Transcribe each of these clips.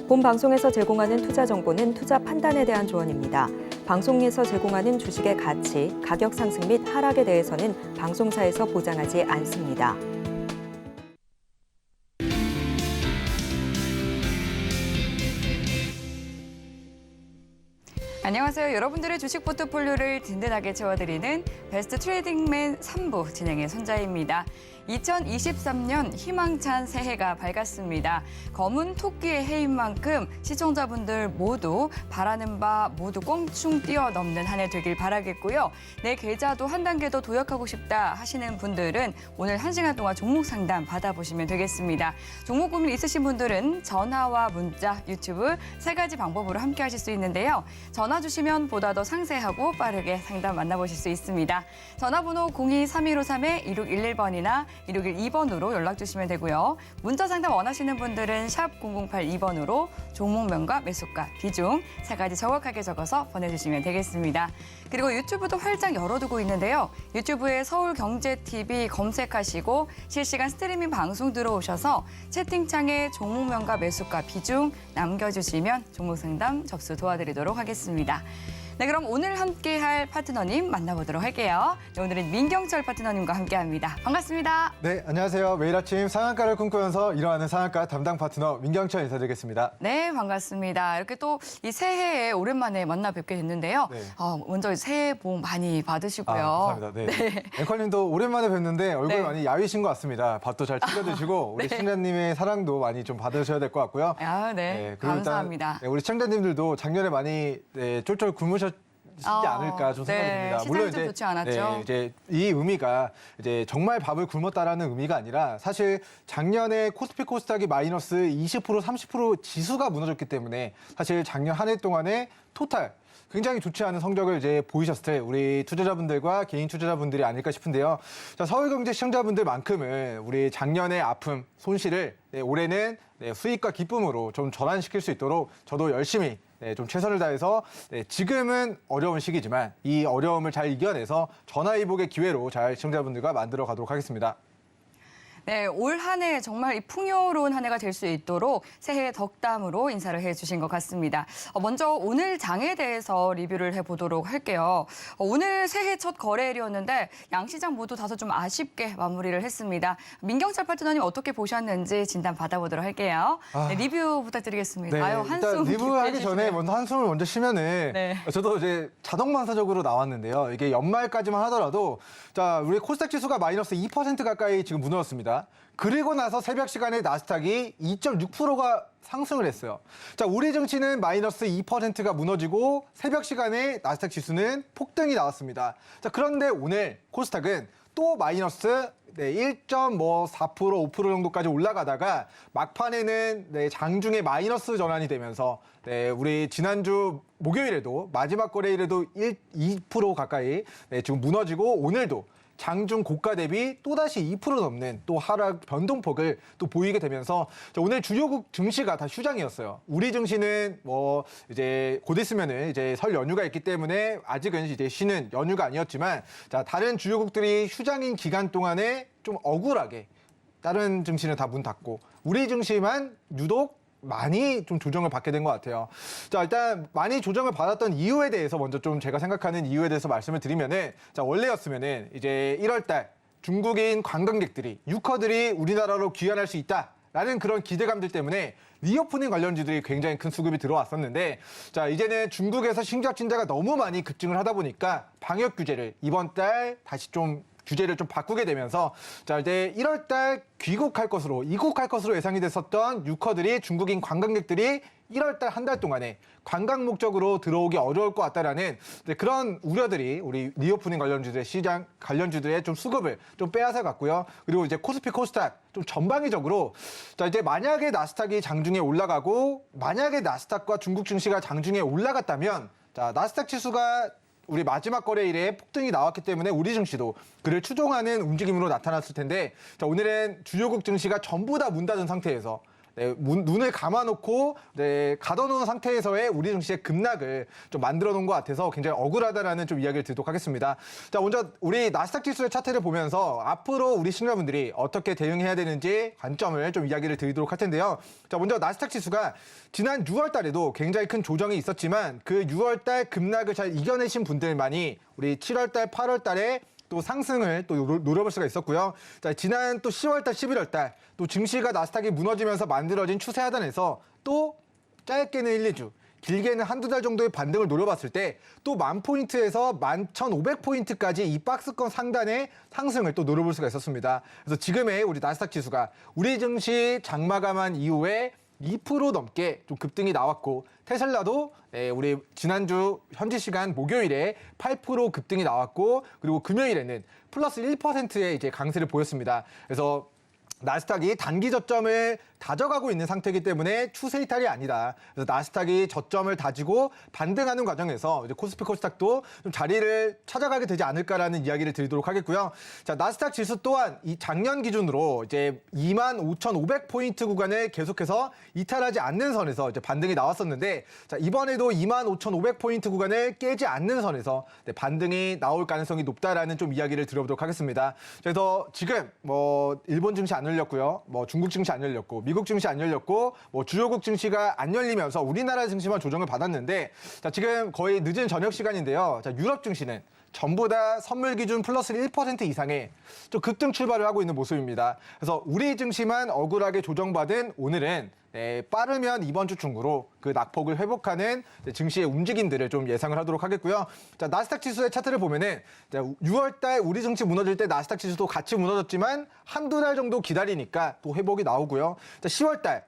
본 방송에서 제공하는 투자 정보는 투자 판단에 대한 조언입니다. 방송에서 제공하는 주식의 가치, 가격 상승 및 하락에 대해서는 방송사에서 보장하지 않습니다. 안녕하세요. 여러분들의 주식 포트폴리오를 든든하게 채워드리는 베스트 트레이딩맨 3부 진행의 손자입니다. 2023년 희망찬 새해가 밝았습니다. 검은 토끼의 해인 만큼 시청자분들 모두 바라는 바 모두 껑충 뛰어넘는 한 해 되길 바라겠고요. 내 계좌도 한 단계 더 도약하고 싶다 하시는 분들은 오늘 1시간 동안 종목 상담 받아보시면 되겠습니다. 종목 고민 있으신 분들은 전화와 문자, 유튜브 세 가지 방법으로 함께 하실 수 있는데요. 전화 주시면 보다 더 상세하고 빠르게 상담 만나보실 수 있습니다. 전화번호 02-3253-2611번이나 1612번으로 연락 주시면 되고요. 문자 상담 원하시는 분들은 샵 0082번으로 종목명과 매수가, 비중 세 가지 정확하게 적어서 보내주시면 되겠습니다. 그리고 유튜브도 활짝 열어두고 있는데요. 유튜브에 서울경제TV 검색하시고 실시간 스트리밍 방송 들어오셔서 채팅창에 종목명과 매수가, 비중 남겨주시면 종목 상담 접수 도와드리도록 하겠습니다. 네, 그럼 오늘 함께할 파트너님 만나보도록 할게요. 네, 오늘은 민경철 파트너님과 함께합니다. 반갑습니다. 네, 안녕하세요. 매일 아침 상한가를 꿈꾸면서 일어나는 상한가 담당 파트너 민경철 인사드리겠습니다. 네, 반갑습니다. 이렇게 또 이 새해에 오랜만에 만나 뵙게 됐는데요. 네. 먼저 새해 복 많이 받으시고요. 감사합니다. 네. 앵커님도 오랜만에 뵀는데 얼굴 네. 많이 야위신 것 같습니다. 밥도 잘 챙겨 드시고 우리 시청자님의 사랑도 많이 좀 받으셔야 될 것 같고요. 그리고 감사합니다. 일단, 우리 시청자님들도 작년에 많이 쫄쫄 굶으셨 시지 않을까 좀 생각이 듭니다. 물론 좀 좋지 않았죠. 이제 이 의미가 이제 정말 밥을 굶었다라는 의미가 아니라 사실 작년에 코스피 코스닥이 마이너스 20% 30% 지수가 무너졌기 때문에 사실 작년 한 해 동안에 토탈 굉장히 좋지 않은 성적을 이제 보이셨을 때 우리 투자자분들과 개인 투자자분들이 아닐까 싶은데요. 자, 서울경제 시청자분들만큼은 우리 작년의 아픔, 손실을 올해는 수익과 기쁨으로 좀 전환시킬 수 있도록 저도 열심히 좀 최선을 다해서 지금은 어려운 시기지만 이 어려움을 잘 이겨내서 전화위복의 기회로 잘 시청자분들과 만들어 가도록 하겠습니다. 네, 올 한 해 정말 이 풍요로운 한 해가 될 수 있도록 새해 덕담으로 인사를 해주신 것 같습니다. 먼저 오늘 장에 대해서 리뷰를 해보도록 할게요. 오늘 새해 첫 거래일이었는데 양시장 모두 다소 좀 아쉽게 마무리를 했습니다. 민경철 파트너님 어떻게 보셨는지 진단 받아보도록 할게요. 네, 리뷰 부탁드리겠습니다. 아유, 일단 한숨 리뷰하기 전에 먼저 한숨을 먼저 쉬면은 저도 이제 자동반사적으로 나왔는데요. 이게 연말까지만 하더라도 자, 우리 코스닥 지수가 마이너스 2% 가까이 지금 무너졌습니다. 그리고 나서 새벽 시간에 나스닥이 2.6%가 상승을 했어요. 자, 우리 증시는 마이너스 2%가 무너지고 새벽 시간에 나스닥 지수는 폭등이 나왔습니다. 자, 그런데 오늘 코스닥은 또 마이너스 1.4%, 5% 정도까지 올라가다가 막판에는 장중에 마이너스 전환이 되면서 우리 지난주 목요일에도 마지막 거래일에도 2% 가까이 지금 무너지고 오늘도 장중 고가 대비 또다시 2% 넘는 또 하락 변동폭을 또 보이게 되면서 오늘 주요국 증시가 다 휴장이었어요. 우리 증시는 뭐 이제 곧 있으면은 이제 설 연휴가 있기 때문에 아직은 이제 쉬는 연휴가 아니었지만 자, 다른 주요국들이 휴장인 기간 동안에 좀 억울하게 다른 증시는 다 문 닫고 우리 증시만 유독 많이 좀 조정을 받게 된 것 같아요. 자, 일단 많이 조정을 받았던 이유에 대해서 먼저 좀 제가 생각하는 이유에 대해서 말씀을 드리면은 자, 원래였으면은 이제 1월 달 중국인 관광객들이 유커들이 우리나라로 귀환할 수 있다라는 그런 기대감들 때문에 리오프닝 관련주들이 굉장히 큰 수급이 들어왔었는데 자, 이제는 중국에서 신규확진자가 너무 많이 급증을 하다 보니까 방역 규제를 이번 달 다시 좀 규제를 좀 바꾸게 되면서 자, 이제 1월 달 이국할 것으로 예상이 됐었던 유커들이 중국인 관광객들이 1월 달 한 달 동안에 관광 목적으로 들어오기 어려울 것 같다라는 그런 우려들이 우리 리오프닝 관련주들의 시장 관련주들의 좀 수급을 좀 빼앗아 갔고요. 그리고 이제 코스피 코스닥 좀 전방위적으로 자, 이제 만약에 나스닥이 장중에 올라가고 만약에 나스닥과 중국 증시가 장중에 올라갔다면 자, 나스닥 지수가 우리 마지막 거래일에 폭등이 나왔기 때문에 우리 증시도 그를 추종하는 움직임으로 나타났을 텐데 자, 오늘은 주요국 증시가 전부 다 문 닫은 상태에서 네, 눈을 감아놓고 가둬놓은 상태에서의 우리 증시의 급락을 좀 만들어 놓은 것 같아서 굉장히 억울하다라는 좀 이야기를 드리도록 하겠습니다. 자, 먼저 우리 나스닥 지수의 차트를 보면서 앞으로 우리 시청자분들이 어떻게 대응해야 되는지 관점을 좀 이야기를 드리도록 할 텐데요. 자, 먼저 나스닥 지수가 지난 6월 달에도 굉장히 큰 조정이 있었지만 그 6월 달 급락을 잘 이겨내신 분들만이 우리 7월 달, 8월 달에 또 상승을 또 노려볼 수가 있었고요. 자, 지난 또 10월 달, 11월 달 또 증시가 나스닥이 무너지면서 만들어진 추세 하단에서 또 짧게는 1, 2주, 길게는 한두 달 정도의 반등을 노려봤을 때 또 10,000포인트에서 11,500포인트까지 이 박스권 상단의 상승을 또 노려볼 수가 있었습니다. 그래서 지금의 우리 나스닥 지수가 우리 증시 장마감한 이후에 2% 넘게 좀 급등이 나왔고 테슬라도 우리 지난주 현지 시간 목요일에 8% 급등이 나왔고 그리고 금요일에는 플러스 1%의 이제 강세를 보였습니다. 그래서 나스닥이 단기 저점을 다져가고 있는 상태이기 때문에 추세 이탈이 아니다. 그래서 나스닥이 저점을 다지고 반등하는 과정에서 이제 코스피 코스닥도 좀 자리를 찾아가게 되지 않을까라는 이야기를 드리도록 하겠고요. 자, 나스닥 지수 또한 이 작년 기준으로 이제 25,500포인트 구간을 계속해서 이탈하지 않는 선에서 이제 반등이 나왔었는데, 자, 이번에도 25,500포인트 구간을 깨지 않는 선에서 반등이 나올 가능성이 높다라는 좀 이야기를 드려보도록 하겠습니다. 그래서 지금 뭐 일본 증시 안 열렸고요, 뭐 중국 증시 안 열렸고, 미국 증시 안 열렸고, 뭐 주요국 증시가 안 열리면서 우리나라 증시만 조정을 받았는데, 자, 지금 거의 늦은 저녁 시간인데요. 자, 유럽 증시는 전부 다 선물 기준 플러스 1% 이상의 좀 급등 출발을 하고 있는 모습입니다. 그래서 우리 증시만 억울하게 조정받은 오늘은 빠르면 이번 주 중으로 그 낙폭을 회복하는 증시의 움직임들을 좀 예상을 하도록 하겠고요. 자, 나스닥 지수의 차트를 보면은 6월 달 우리 증시 무너질 때 나스닥 지수도 같이 무너졌지만 한두 달 정도 기다리니까 또 회복이 나오고요. 자, 10월 달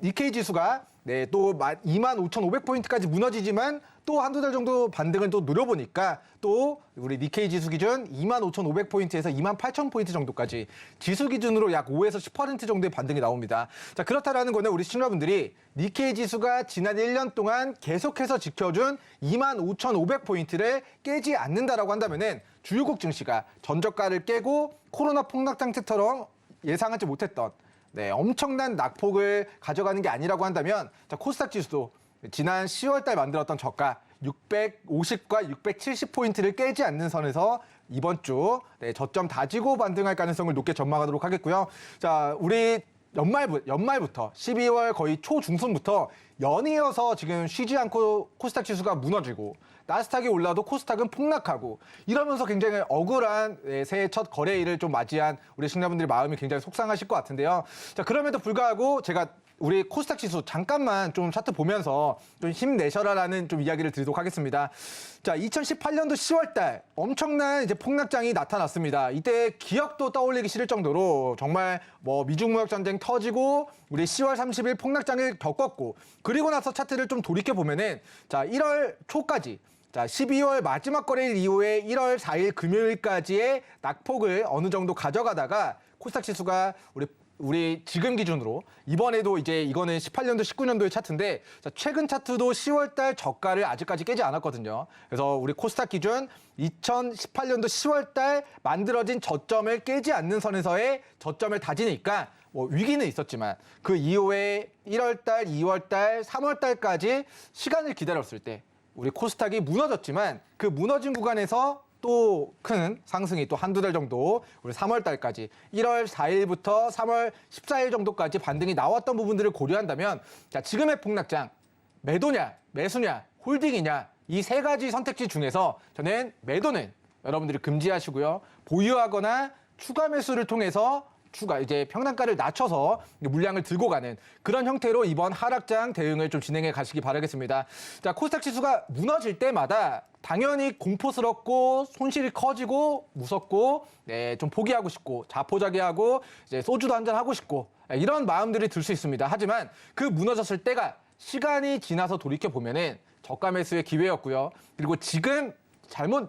니케이 지수가 또 25,500포인트까지 무너지지만 또 한두 달 정도 반등을 또 노려보니까 또 우리 니케이 지수 기준 25,500포인트에서 28,000포인트 정도까지 지수 기준으로 약 5에서 10% 정도의 반등이 나옵니다. 자, 그렇다라는 거는 우리 시청자분들이 니케이 지수가 지난 1년 동안 계속해서 지켜준 25,500포인트를 깨지 않는다라고 한다면은 주요국 증시가 전저가를 깨고 코로나 폭락 상태처럼 예상하지 못했던 엄청난 낙폭을 가져가는 게 아니라고 한다면, 자, 코스닥 지수도 지난 10월 달 만들었던 저가 650과 670포인트를 깨지 않는 선에서 이번 주 저점 다지고 반등할 가능성을 높게 전망하도록 하겠고요. 자, 우리 연말부터 12월 거의 초중순부터 연이어서 지금 쉬지 않고 코스닥 지수가 무너지고 나스닥이 올라도 코스닥은 폭락하고 이러면서 굉장히 억울한 새해 첫 거래일을 좀 맞이한 우리 시청자분들의 마음이 굉장히 속상하실 것 같은데요. 자, 그럼에도 불구하고 제가 우리 코스닥 지수 잠깐만 좀 차트 보면서 좀 힘내셔라라는 좀 이야기를 드리도록 하겠습니다. 자, 2018년도 10월 달 엄청난 이제 폭락장이 나타났습니다. 이때 기억도 떠올리기 싫을 정도로 정말 뭐 미중 무역 전쟁 터지고 우리 10월 30일 폭락장을 겪었고, 그리고 나서 차트를 좀 돌이켜 보면은 자, 1월 초까지, 자, 12월 마지막 거래일 이후에 1월 4일 금요일까지의 낙폭을 어느 정도 가져가다가 코스닥 지수가 우리 지금 기준으로 이번에도 이제 이거는 18년도, 19년도의 차트인데, 자, 최근 차트도 10월 달 저가를 아직까지 깨지 않았거든요. 그래서 우리 코스닥 기준 2018년도 10월 달 만들어진 저점을 깨지 않는 선에서의 저점을 다지니까 뭐 위기는 있었지만 그 이후에 1월 달, 2월 달, 3월 달까지 시간을 기다렸을 때 우리 코스닥이 무너졌지만 그 무너진 구간에서 또 큰 상승이 또 한두 달 정도 우리 3월 달까지 1월 4일부터 3월 14일 정도까지 반등이 나왔던 부분들을 고려한다면, 자, 지금의 폭락장 매도냐, 매수냐, 홀딩이냐, 이 세 가지 선택지 중에서 저는 매도는 여러분들이 금지하시고요. 보유하거나 추가 매수를 통해서 이제 평단가를 낮춰서 물량을 들고 가는 그런 형태로 이번 하락장 대응을 좀 진행해 가시기 바라겠습니다. 자, 코스닥 지수가 무너질 때마다 당연히 공포스럽고 손실이 커지고 무섭고 좀 포기하고 싶고 자포자기하고 이제 소주도 한잔 하고 싶고 이런 마음들이 들 수 있습니다. 하지만 그 무너졌을 때가 시간이 지나서 돌이켜 보면은 저가 매수의 기회였고요. 그리고 지금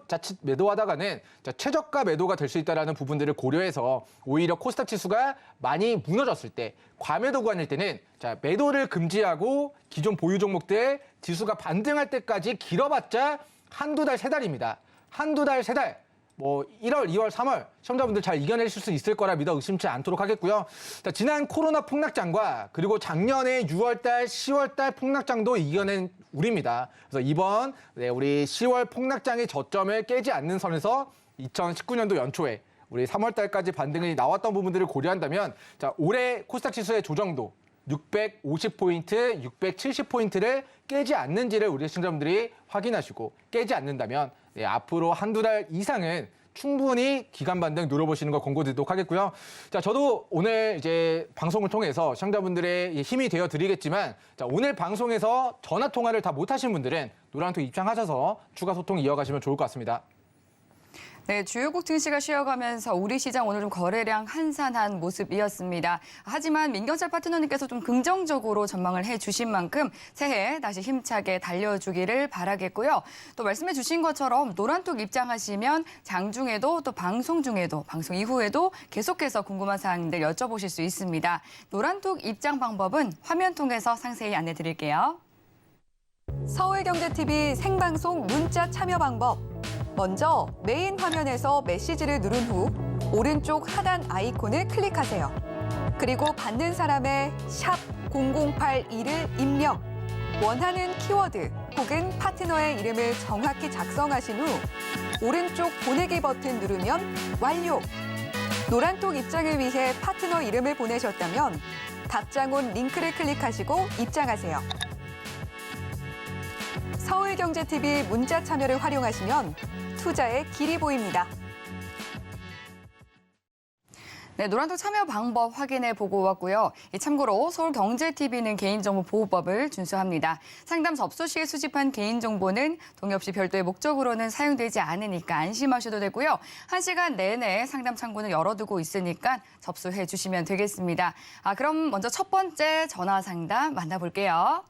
자칫 매도하다가는 최저가 매도가 될 수 있다는 부분들을 고려해서 오히려 코스닥 지수가 많이 무너졌을 때, 과매도 구간일 때는 자, 매도를 금지하고 기존 보유 종목들 지수가 반등할 때까지 길어봤자 한두 달, 세 달입니다. 한두 달, 세 달. 뭐 1월, 2월, 3월 시청자분들 잘 이겨내실 수 있을 거라 믿어 의심치 않도록 하겠고요. 자, 지난 코로나 폭락장과 그리고 작년에 6월달, 10월달 폭락장도 이겨낸 우리입니다. 그래서 이번 우리 10월 폭락장의 저점을 깨지 않는 선에서 2019년도 연초에 우리 3월달까지 반등이 나왔던 부분들을 고려한다면 자, 올해 코스닥 지수의 조정도 650포인트, 670포인트를 깨지 않는지를 우리 시청자분들이 확인하시고 깨지 않는다면 앞으로 한두 달 이상은 충분히 기간 반등 노려보시는 거 권고드리도록 하겠고요. 자, 저도 오늘 이제 방송을 통해서 시청자분들의 힘이 되어 드리겠지만 자, 오늘 방송에서 전화 통화를 다 못하신 분들은 노란톡 입장하셔서 추가 소통 이어가시면 좋을 것 같습니다. 네, 주요국 증시가 쉬어가면서 우리 시장 오늘 좀 거래량 한산한 모습이었습니다. 하지만 민경철 파트너님께서 좀 긍정적으로 전망을 해주신 만큼 새해 다시 힘차게 달려주기를 바라겠고요. 또 말씀해 주신 것처럼 노란톡 입장하시면 장중에도 또 방송 중에도 방송 이후에도 계속해서 궁금한 사항들 여쭤보실 수 있습니다. 노란톡 입장 방법은 화면 통해서 상세히 안내 드릴게요. 서울경제TV 생방송 문자 참여 방법. 먼저 메인 화면에서 메시지를 누른 후 오른쪽 하단 아이콘을 클릭하세요. 그리고 받는 사람의 샵 0082를 입력. 원하는 키워드 혹은 파트너의 이름을 정확히 작성하신 후 오른쪽 보내기 버튼 누르면 완료. 노란톡 입장을 위해 파트너 이름을 보내셨다면 답장 온 링크를 클릭하시고 입장하세요. 서울경제TV 문자 참여를 활용하시면 투자의 길이 보입니다. 네, 노란톡 참여 방법 확인해 보고 왔고요. 참고로 서울경제TV는 개인정보보호법을 준수합니다. 상담 접수 시에 수집한 개인정보는 동의 없이 별도의 목적으로는 사용되지 않으니까 안심하셔도 되고요. 1시간 내내 상담 창구는 열어두고 있으니까 접수해 주시면 되겠습니다. 그럼 먼저 첫 번째 전화 상담 만나볼게요.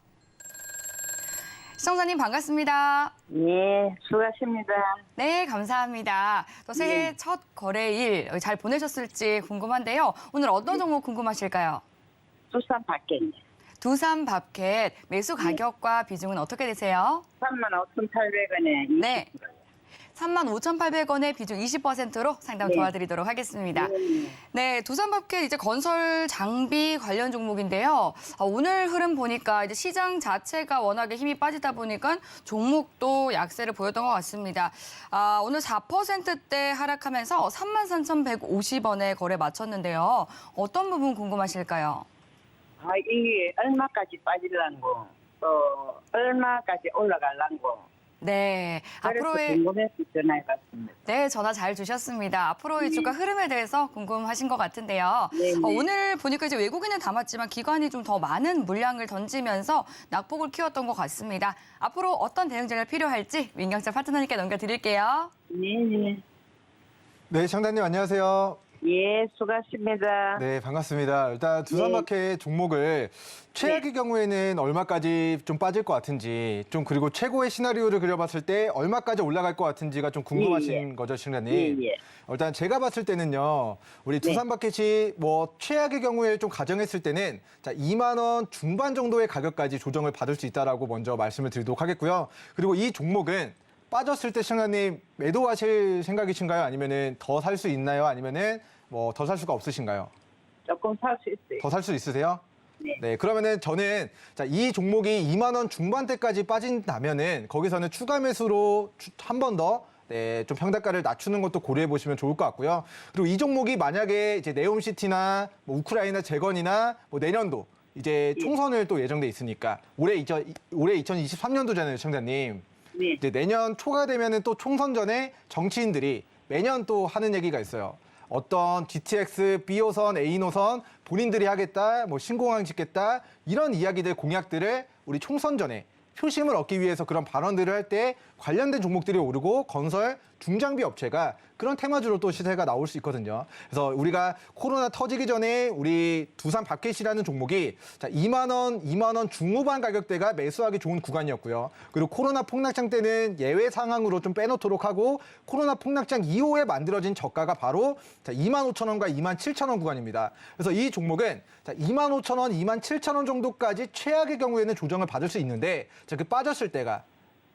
시청자님 반갑습니다. 예, 수고하십니다. 네, 감사합니다. 또 새해 첫 거래일 잘 보내셨을지 궁금한데요. 오늘 어떤 종목 궁금하실까요? 두산 밖에 두산밥켓 매수 가격과 비중은 어떻게 되세요? 35,800원에 네. 35,800원의 비중 20%로 상담 도와드리도록 하겠습니다. 네, 두산밥켓 이제 건설 장비 관련 종목인데요. 오늘 흐름 보니까 이제 시장 자체가 워낙에 힘이 빠지다 보니까 종목도 약세를 보였던 것 같습니다. 오늘 4%대 하락하면서 33,150원에 거래 마쳤는데요. 어떤 부분 궁금하실까요? 이게 얼마까지 빠질란 거, 또 얼마까지 올라갈란 거. 네, 그래서 앞으로의 궁금해서 전화해봤습니다. 네, 전화 잘 주셨습니다. 앞으로의 주가 흐름에 대해서 궁금하신 것 같은데요. 네네. 오늘 보니까 이제 외국인은 담았지만 기관이 좀 더 많은 물량을 던지면서 낙폭을 키웠던 것 같습니다. 앞으로 어떤 대응 전략이 필요할지 민경철 파트너님께 넘겨드릴게요. 네. 네, 시청자님 안녕하세요. 예, 수고하십니다. 네, 반갑습니다. 일단 두산마켓 종목을 최악의 경우에는 얼마까지 좀 빠질 것 같은지, 좀 그리고 최고의 시나리오를 그려봤을 때 얼마까지 올라갈 것 같은지가 좀 궁금하신 거죠, 시청자님. 예. 일단 제가 봤을 때는요, 우리 두산마켓이 뭐 최악의 경우에 좀 가정했을 때는 자 2만 원 중반 정도의 가격까지 조정을 받을 수 있다라고 먼저 말씀을 드리도록 하겠고요. 그리고 이 종목은 빠졌을 때 시청자님 매도하실 생각이신가요? 아니면은 더 살 수 있나요? 아니면은 뭐 더 살 수가 없으신가요? 조금 살 수 있어요. 더 살 수 있으세요? 네. 그러면은 저는 자, 이 종목이 2만 원 중반대까지 빠진다면은 거기서는 추가 매수로 한 번 더 좀 평단가를 낮추는 것도 고려해 보시면 좋을 것 같고요. 그리고 이 종목이 만약에 이제 네옴시티나 뭐 우크라이나 재건이나 뭐 내년도 이제 총선을 또 예정돼 있으니까 올해 2023년도잖아요, 시청자님. 네. 이제 내년 초가 되면은 또 총선 전에 정치인들이 매년 또 하는 얘기가 있어요. 어떤 GTX, B호선, A노선 본인들이 하겠다, 뭐 신공항 짓겠다 이런 이야기들 공약들을 우리 총선 전에 표심을 얻기 위해서 그런 발언들을 할 때 관련된 종목들이 오르고 건설, 중장비 업체가 그런 테마주로 또 시세가 나올 수 있거든요. 그래서 우리가 코로나 터지기 전에 우리 두산밥켓이라는 종목이 자 2만 원 중후반 가격대가 매수하기 좋은 구간이었고요. 그리고 코로나 폭락장 때는 예외 상황으로 좀 빼놓도록 하고 코로나 폭락장 이후에 만들어진 저가가 바로 자 25,000원과 27,000원 구간입니다. 그래서 이 종목은 자 25,000원, 27,000원 정도까지 최악의 경우에는 조정을 받을 수 있는데 자 그 빠졌을 때가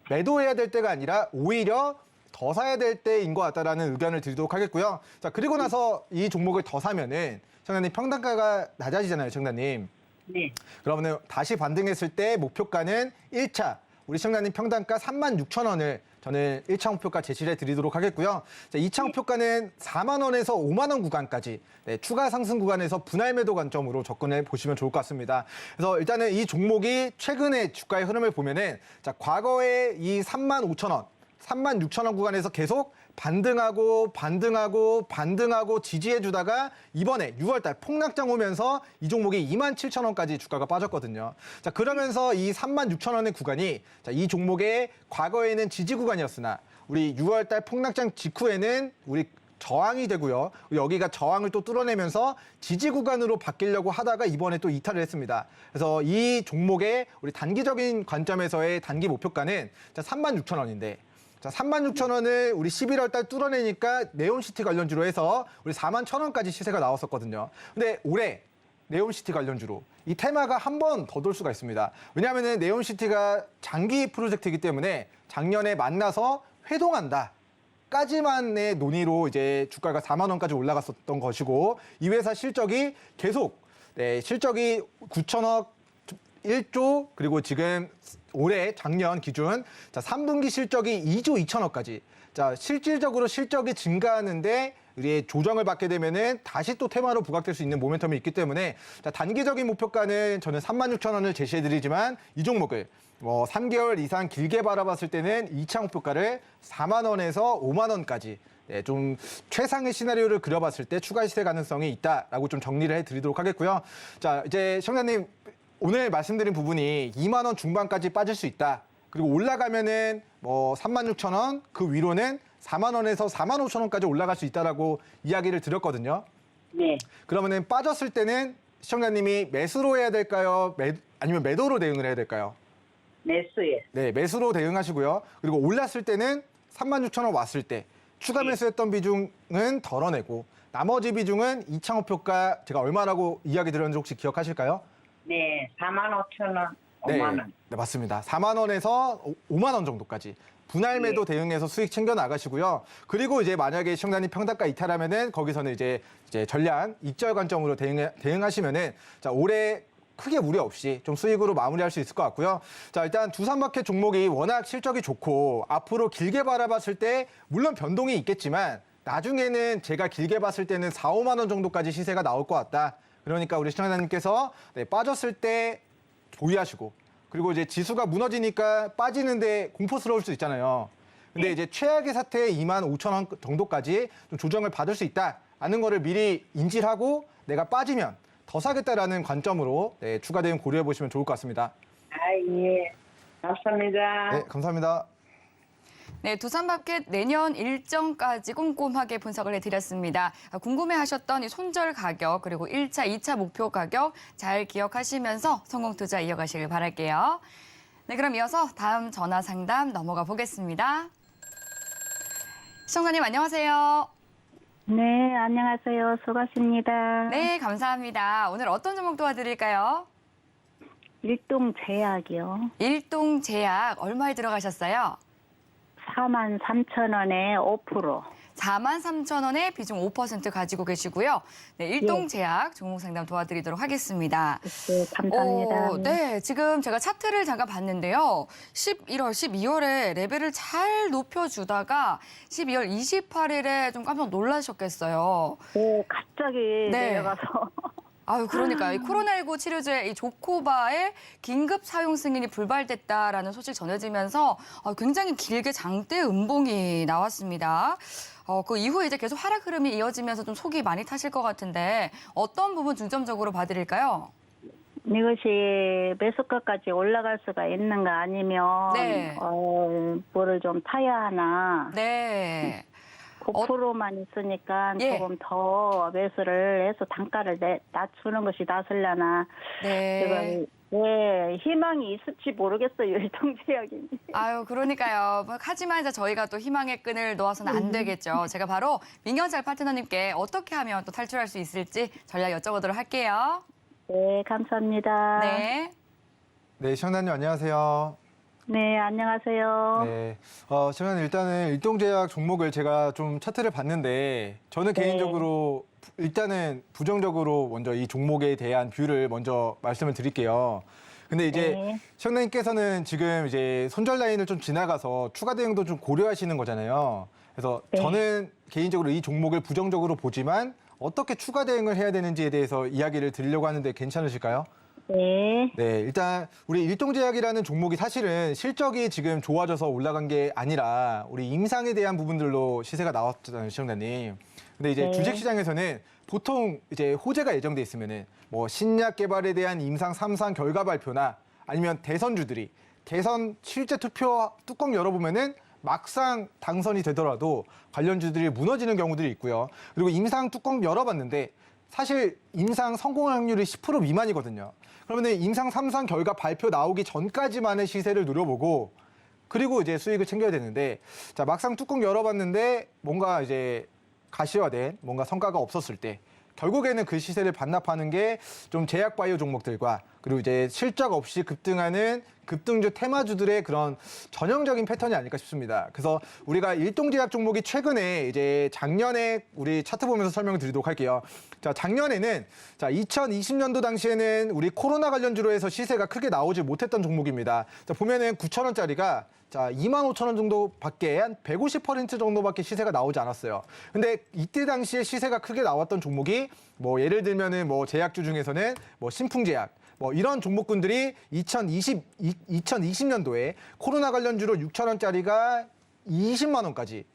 매도해야 될 때가 아니라 오히려 더 사야 될 때인 것 같다라는 의견을 드리도록 하겠고요. 자, 그리고 나서 이 종목을 더 사면은 시청자님 평단가가 낮아지잖아요, 시청자님. 네. 그러면 다시 반등했을 때 목표가는 1차 우리 시청자님 평단가 36,000원을 저는 1차 목표가 제시해 드리도록 하겠고요. 자, 2차 목표가는 4만 원에서 5만 원 구간까지 추가 상승 구간에서 분할 매도 관점으로 접근해 보시면 좋을 것 같습니다. 그래서 일단은 이 종목이 최근의 주가의 흐름을 보면은 자, 과거에 이 3만 5천 원, 3만 6천 원 구간에서 계속 반등하고 지지해 주다가 이번에 6월달 폭락장 오면서 이 종목이 2만 7천 원까지 주가가 빠졌거든요. 자, 그러면서 이 3만 6천 원의 구간이 자, 이 종목의 과거에는 지지 구간이었으나 우리 6월달 폭락장 직후에는 우리 저항이 되고요. 여기가 저항을 또 뚫어내면서 지지 구간으로 바뀌려고 하다가 이번에 또 이탈을 했습니다. 그래서 이 종목의 우리 단기적인 관점에서의 단기 목표가는 36,000원인데 자, 36,000원을 우리 11월 달 뚫어내니까 네온시티 관련주로 해서 우리 41,000원까지 시세가 나왔었거든요. 근데 올해 네온시티 관련주로 이 테마가 한 번 더 돌 수가 있습니다. 왜냐하면 네온시티가 장기 프로젝트이기 때문에 작년에 만나서 회동한다. 까지만의 논의로 이제 주가가 4만 원까지 올라갔었던 것이고 이 회사 실적이 계속 실적이 9천억 1조 그리고 지금 올해 작년 기준 자 3분기 실적이 2조 2천억까지 자 실질적으로 실적이 증가하는데 우리 조정을 받게 되면은 다시 또 테마로 부각될 수 있는 모멘텀이 있기 때문에 자 단기적인 목표가는 저는 36,000원을 제시해드리지만 이 종목을 뭐 3개월 이상 길게 바라봤을 때는 2차 목표가를 4만 원에서 5만 원까지 좀 최상의 시나리오를 그려봤을 때 추가 시세 가능성이 있다라고 좀 정리를 해드리도록 하겠고요. 자 이제 시청자님 오늘 말씀드린 부분이 2만 원 중반까지 빠질 수 있다. 그리고 올라가면은 뭐 36,000원 그 위로는 4만 원에서 4만 5천 원까지 올라갈 수 있다라고 이야기를 드렸거든요. 네. 그러면은 빠졌을 때는 시청자님이 매수로 해야 될까요? 아니면 매도로 대응을 해야 될까요? 매수에. 네, 매수로 대응하시고요. 그리고 올랐을 때는 36,000원 왔을 때 추가 매수했던 비중은 덜어내고 나머지 비중은 2차 목표가 제가 얼마라고 이야기 드렸는지 혹시 기억하실까요? 네. 45,000원, 네, 5만 원. 네, 맞습니다. 4만 원에서 5만 원 정도까지 분할 매도 대응해서 수익 챙겨 나가시고요. 그리고 이제 만약에 시청자님 평단가 이탈하면은 거기서는 이제 전량 익절 관점으로 대응하시면은 자, 올해 크게 무리 없이 좀 수익으로 마무리할 수 있을 것 같고요. 자, 일단 두산마켓 종목이 워낙 실적이 좋고 앞으로 길게 바라봤을 때 물론 변동이 있겠지만 나중에는 제가 길게 봤을 때는 4, 5만 원 정도까지 시세가 나올 것 같다. 그러니까 우리 시청자님께서 빠졌을 때 보유하시고 그리고 이제 지수가 무너지니까 빠지는데 공포스러울 수 있잖아요. 근데 이제 최악의 사태에 2만 5천 원 정도까지 좀 조정을 받을 수 있다라는 거를 미리 인지를 하고 내가 빠지면 더 사겠다라는 관점으로 추가 대응 고려해 보시면 좋을 것 같습니다. 아, 예. 감사합니다. 네, 감사합니다. 네, 두산마켓 내년 일정까지 꼼꼼하게 분석을 해드렸습니다. 궁금해하셨던 이 손절 가격 그리고 1차, 2차 목표 가격 잘 기억하시면서 성공 투자 이어가시길 바랄게요. 네, 그럼 이어서 다음 전화 상담 넘어가 보겠습니다. 시청자님 안녕하세요. 네, 안녕하세요. 수고하십니다. 네, 감사합니다. 오늘 어떤 종목 도와드릴까요? 일동제약이요. 일동제약 얼마에 들어가셨어요? 43,000원에 5%. 43,000원에 비중 5% 가지고 계시고요. 네, 일동제약 종목 상담 도와드리도록 하겠습니다. 네, 감사합니다. 네, 지금 제가 차트를 잠깐 봤는데요. 11월, 12월에 레벨을 잘 높여주다가 12월 28일에 좀 깜짝 놀라셨겠어요. 오, 갑자기 네. 내려가서. 아유, 그러니까 이 코로나19 치료제 이 조코바의 긴급 사용 승인이 불발됐다라는 소식 전해지면서 굉장히 길게 장대 음봉이 나왔습니다. 그 이후에 이제 계속 하락 흐름이 이어지면서 좀 속이 많이 타실 것 같은데 어떤 부분 중점적으로 봐드릴까요? 이것이 매수가까지 올라갈 수가 있는가 아니면 네. 뭐를 좀 타야 하나. 네. 5%만 있으니까 예. 조금 더 매수를 해서 단가를 낮추는 것이 낫으려나. 네. 네, 희망이 있을지 모르겠어요. 일동제약이. 아유, 그러니까요. 하지만 이제 저희가 또 희망의 끈을 놓아서는 안 되겠죠. 제가 바로 민경잘 파트너님께 어떻게 하면 또 탈출할 수 있을지 전략 여쭤보도록 할게요. 네, 감사합니다. 네. 네, 시청자님 안녕하세요. 네, 안녕하세요. 네. 저는 일단은 일동제약 종목을 제가 좀 차트를 봤는데 저는 네. 개인적으로 일단은 부정적으로 먼저 이 종목에 대한 뷰를 먼저 말씀을 드릴게요. 근데 이제 네. 시청자님께서는 지금 이제 손절 라인을 좀 지나가서 추가 대응도 좀 고려하시는 거잖아요. 그래서 네. 저는 개인적으로 이 종목을 부정적으로 보지만 어떻게 추가 대응을 해야 되는지에 대해서 이야기를 드리려고 하는데 괜찮으실까요? 네. 네, 일단 우리 일동제약이라는 종목이 사실은 실적이 지금 좋아져서 올라간 게 아니라 우리 임상에 대한 부분들로 시세가 나왔잖아요, 시청자님. 근데 이제 네. 주식시장에서는 보통 이제 호재가 예정돼 있으면은 뭐 신약 개발에 대한 임상 3상 결과 발표나 아니면 대선주들이 대선 실제 투표 뚜껑 열어보면은 막상 당선이 되더라도 관련주들이 무너지는 경우들이 있고요. 그리고 임상 뚜껑 열어봤는데 사실 임상 성공 확률이 10% 미만이거든요. 그러면 임상 3상 결과 발표 나오기 전까지만의 시세를 노려보고 그리고 이제 수익을 챙겨야 되는데 자 막상 뚜껑 열어봤는데 뭔가 이제 가시화된 뭔가 성과가 없었을 때 결국에는 그 시세를 반납하는 게 좀 제약바이오 종목들과 그리고 이제 실적 없이 급등하는 급등주 테마주들의 그런 전형적인 패턴이 아닐까 싶습니다. 그래서 우리가 일동제약 종목이 최근에 이제 작년에 우리 차트 보면서 설명을 드리도록 할게요. 자, 작년에는 자, 2020년도 당시에는 우리 코로나 관련주로 해서 시세가 크게 나오지 못했던 종목입니다. 자, 보면은 9,000원짜리가 자, 25,000원 정도밖에 한 150% 정도밖에 시세가 나오지 않았어요. 근데 이때 당시에 시세가 크게 나왔던 종목이 뭐 예를 들면은 뭐 제약주 중에서는 뭐 신풍제약 뭐 이런 종목군들이 2020년도에 코로나 관련주로 6,000원짜리가 20만 원까지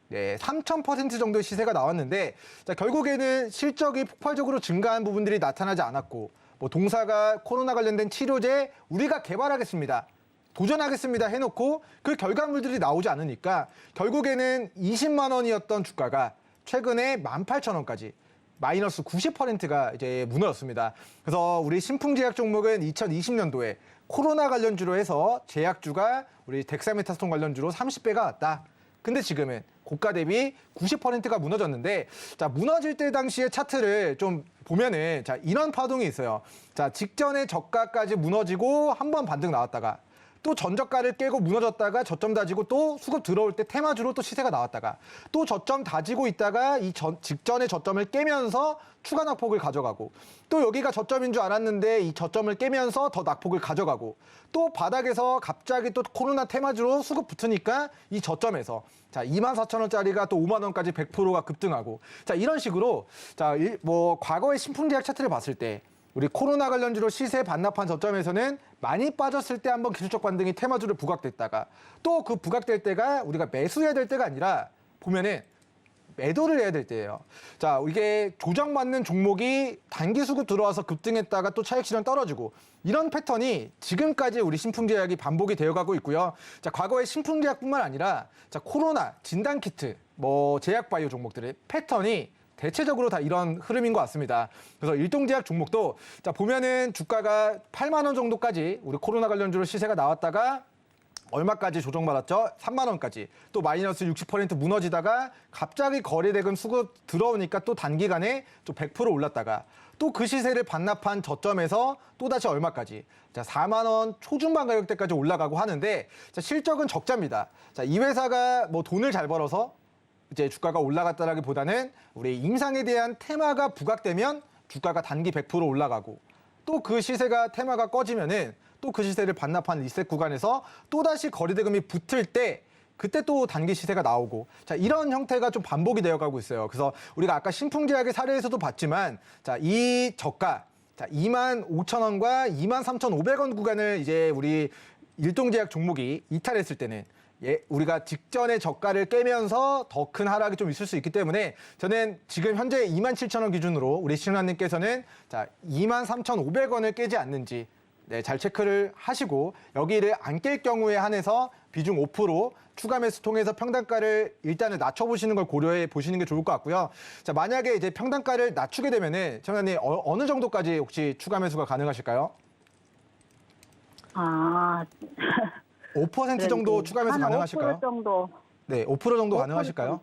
네, 3,000% 정도의 시세가 나왔는데 자, 결국에는 실적이 폭발적으로 증가한 부분들이 나타나지 않았고 뭐 동사가 코로나 관련된 치료제 우리가 개발하겠습니다. 도전하겠습니다 해놓고 그 결과물들이 나오지 않으니까 결국에는 20만 원이었던 주가가 최근에 18,000원까지 마이너스 90%가 이제 무너졌습니다. 그래서 우리 신풍제약 종목은 2020년도에 코로나 관련주로 해서 제약주가 우리 덱사메타손 관련주로 30배가 왔다. 근데 지금은 고가 대비 90%가 무너졌는데 자 무너질 때 당시의 차트를 좀 보면은 자 이런 파동이 있어요. 자 직전에 저가까지 무너지고 한 번 반등 나왔다가 또 전저가를 깨고 무너졌다가 저점 다지고 또 수급 들어올 때 테마주로 또 시세가 나왔다가 또 저점 다지고 있다가 이 직전의 저점을 깨면서 추가 낙폭을 가져가고 또 여기가 저점인 줄 알았는데 이 저점을 깨면서 더 낙폭을 가져가고 또 바닥에서 갑자기 또 코로나 테마주로 수급 붙으니까 이 저점에서 자 24,000원짜리가 또 5만 원까지 100%가 급등하고 자 이런 식으로 자 뭐 과거의 신풍제약 차트를 봤을 때 우리 코로나 관련주로 시세 반납한 저점에서는 많이 빠졌을 때 한번 기술적 반등이 테마주를 부각됐다가 또 그 부각될 때가 우리가 매수해야 될 때가 아니라 보면은 매도를 해야 될 때예요. 자, 이게 조정받는 종목이 단기 수급 들어와서 급등했다가 또 차익 실현 떨어지고 이런 패턴이 지금까지 우리 신풍제약이 반복이 되어가고 있고요. 자, 과거의 신풍제약뿐만 아니라 자, 코로나 진단키트, 뭐 제약바이오 종목들의 패턴이 대체적으로 다 이런 흐름인 것 같습니다. 그래서 일동제약 종목도 자 보면은 주가가 8만 원 정도까지 우리 코로나 관련주로 시세가 나왔다가 얼마까지 조정받았죠? 3만 원까지. 또 마이너스 60% 무너지다가 갑자기 거래대금 수급 들어오니까 또 단기간에 또 100% 올랐다가 또 그 시세를 반납한 저점에서 또 다시 얼마까지? 자, 4만 원 초중반 가격대까지 올라가고 하는데 자, 실적은 적자입니다. 자, 이 회사가 뭐 돈을 잘 벌어서 이제 주가가 올라갔다라기보다는 우리 임상에 대한 테마가 부각되면 주가가 단기 100% 올라가고 또 그 시세가 테마가 꺼지면은 또 그 시세를 반납한 리셋 구간에서 또다시 거래대금이 붙을 때 그때 또 단기 시세가 나오고 자 이런 형태가 좀 반복이 되어가고 있어요. 그래서 우리가 아까 신풍제약의 사례에서도 봤지만 자 이 저가 자 25,000원과 23,500원 구간을 이제 우리 일동제약 종목이 이탈했을 때는 예, 우리가 직전에 저가를 깨면서 더 큰 하락이 좀 있을 수 있기 때문에 저는 지금 현재 27,000원 기준으로 우리 신우님께서는 자 23,500원을 깨지 않는지 네, 잘 체크를 하시고 여기를 안 깰 경우에 한해서 비중 5% 추가 매수 통해서 평단가를 일단은 낮춰보시는 걸 고려해 보시는 게 좋을 것 같고요. 자 만약에 이제 평단가를 낮추게 되면은 청장님 어느 정도까지 혹시 추가 매수가 가능하실까요? 아, 5% 정도 추가 매수 한 가능하실까요? 5% 정도. 네, 5% 정도 가능하실까요?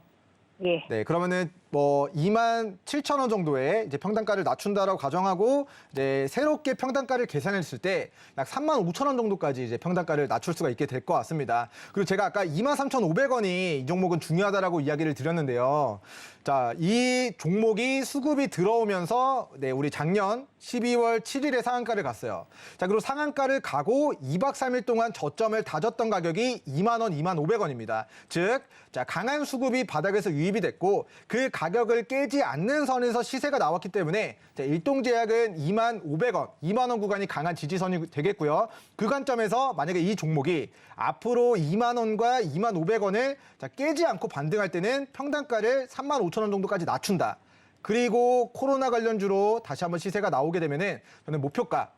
예. 네, 그러면은 뭐 27,000원 정도의 이제 평단가를 낮춘다라고 가정하고 이제 새롭게 평단가를 계산했을 때 약 35,000원 정도까지 이제 평단가를 낮출 수가 있게 될 것 같습니다. 그리고 제가 아까 23,500원이 이 종목은 중요하다라고 이야기를 드렸는데요. 자, 이 종목이 수급이 들어오면서 네, 우리 작년 12월 7일에 상한가를 갔어요. 자, 그리고 상한가를 가고 2박 3일 동안 저점을 다졌던 가격이 2만 원, 2만 500원입니다. 즉, 자, 강한 수급이 바닥에서 유입이 됐고 그 가격을 깨지 않는 선에서 시세가 나왔기 때문에 자, 일동제약은 2만 500원, 2만 원 구간이 강한 지지선이 되겠고요. 그 관점에서 만약에 이 종목이 앞으로 2만 원과 2만 500원을 자, 깨지 않고 반등할 때는 평단가를 3만 5천 원 정도까지 낮춘다. 그리고 코로나 관련주로 다시 한번 시세가 나오게 되면은 저는 목표가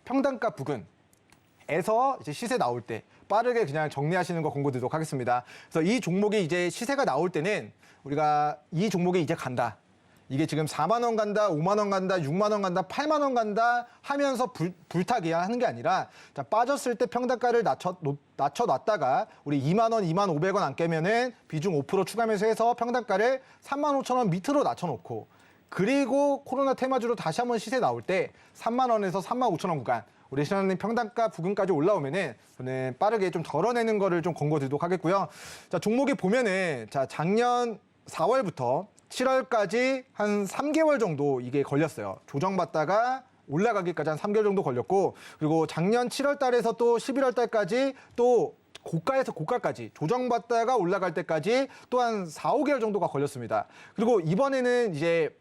평단가 부근에서 이제 시세 나올 때 빠르게 그냥 정리하시는 거 권고드리도록 하겠습니다. 그래서 이 종목이 이제 시세가 나올 때는 우리가 이 종목이 이제 간다. 이게 지금 4만 원 간다, 5만 원 간다, 6만 원 간다, 8만 원 간다 하면서 불타기 하는 게 아니라 자, 빠졌을 때 평단가를 낮춰놨다가 우리 2만 원, 2만 500원 안 깨면은 비중 5% 추가 매수해서 평단가를 3만 5천 원 밑으로 낮춰놓고 그리고 코로나 테마주로 다시 한번 시세 나올 때 3만 원에서 3만 5천 원 구간 우리 시장님 평단가 부근까지 올라오면은 저는 빠르게 좀 덜어내는 거를 좀 권고드리도록 하겠고요. 자, 종목이 보면은 자, 작년 4월부터 7월까지 한 3개월 정도 이게 걸렸어요. 조정받다가 올라가기까지 한 3개월 정도 걸렸고 그리고 작년 7월 달에서 또 11월 달까지 또 고가에서 고가까지 조정받다가 올라갈 때까지 또 한 4, 5개월 정도가 걸렸습니다. 그리고 이번에는 이제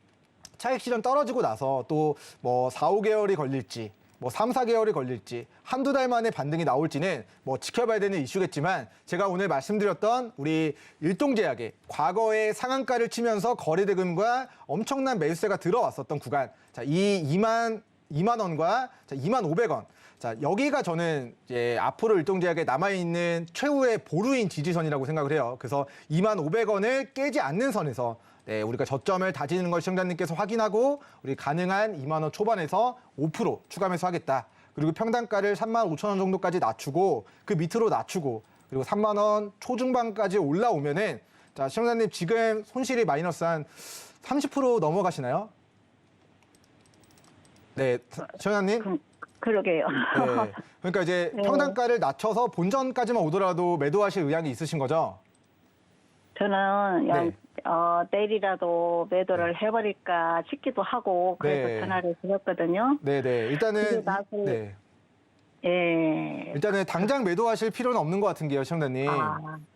차익 실현 떨어지고 나서 또 뭐 4, 5개월이 걸릴지 뭐 3, 4개월이 걸릴지 한두 달 만에 반등이 나올지는 뭐 지켜봐야 되는 이슈겠지만 제가 오늘 말씀드렸던 우리 일동제약의 과거의 상한가를 치면서 거래대금과 엄청난 매수세가 들어왔었던 구간 자, 이 2만 원과 자, 2만 500원 자, 여기가 저는 이제 앞으로 일동제약에 남아있는 최후의 보루인 지지선이라고 생각을 해요. 그래서 2만 500원을 깨지 않는 선에서 네, 우리가 저점을 다지는 걸 시청자님께서 확인하고 우리 가능한 2만 원 초반에서 5% 추가 매수하겠다. 그리고 평단가를 3만 5천 원 정도까지 낮추고 그 밑으로 낮추고 그리고 3만 원 초중반까지 올라오면은 자, 시청자님 지금 손실이 마이너스 한 30% 넘어가시나요? 네, 시청자님. 그러게요. 네. 그러니까 이제 네. 평단가를 낮춰서 본전까지만 오더라도 매도하실 의향이 있으신 거죠? 저는 네. 내일이라도 매도를 해버릴까 싶기도 하고 그래서 네. 전화를 드렸거든요. 네네. 일단은 그게 네. 예. 일단은 당장 매도하실 필요는 없는 것 같은 게요, 시청자님.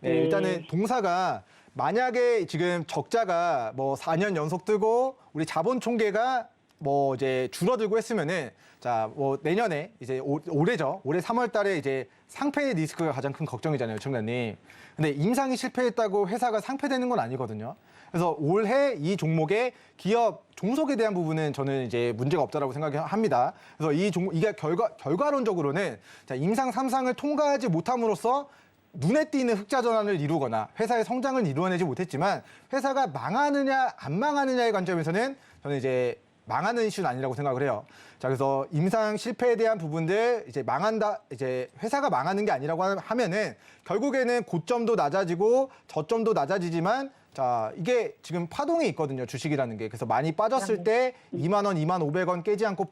네, 네. 일단은 동사가 만약에 지금 적자가 뭐 4년 연속 뜨고 우리 자본 총계가 뭐 이제 줄어들고 했으면은 자, 뭐 내년에 이제 올해죠. 올해 3월 달에 이제 상패 리스크가 가장 큰 걱정이잖아요, 시청자님. 근데 임상이 실패했다고 회사가 상패되는 건 아니거든요. 그래서 올해 이 종목의 기업 종속에 대한 부분은 저는 이제 문제가 없다라고 생각합니다. 그래서 이게 결과론적으로는 자, 임상 3상을 통과하지 못함으로써 눈에 띄는 흑자 전환을 이루거나 회사의 성장을 이루어내지 못했지만 회사가 망하느냐 안 망하느냐의 관점에서는 저는 이제 망하는 이슈는 아니라고 생각을 해요. 자, 그래서 임상 실패에 대한 부분들 이제 망한다, 이제 회사가 망하는 게 아니라고 하면은 결국에는 고점도 낮아지고 저점도 낮아지지만 자, 이게 지금 파동이 있거든요. 주식이라는 게. 그래서 많이 빠졌을 때 2만 원, 2만 500원 깨지 않고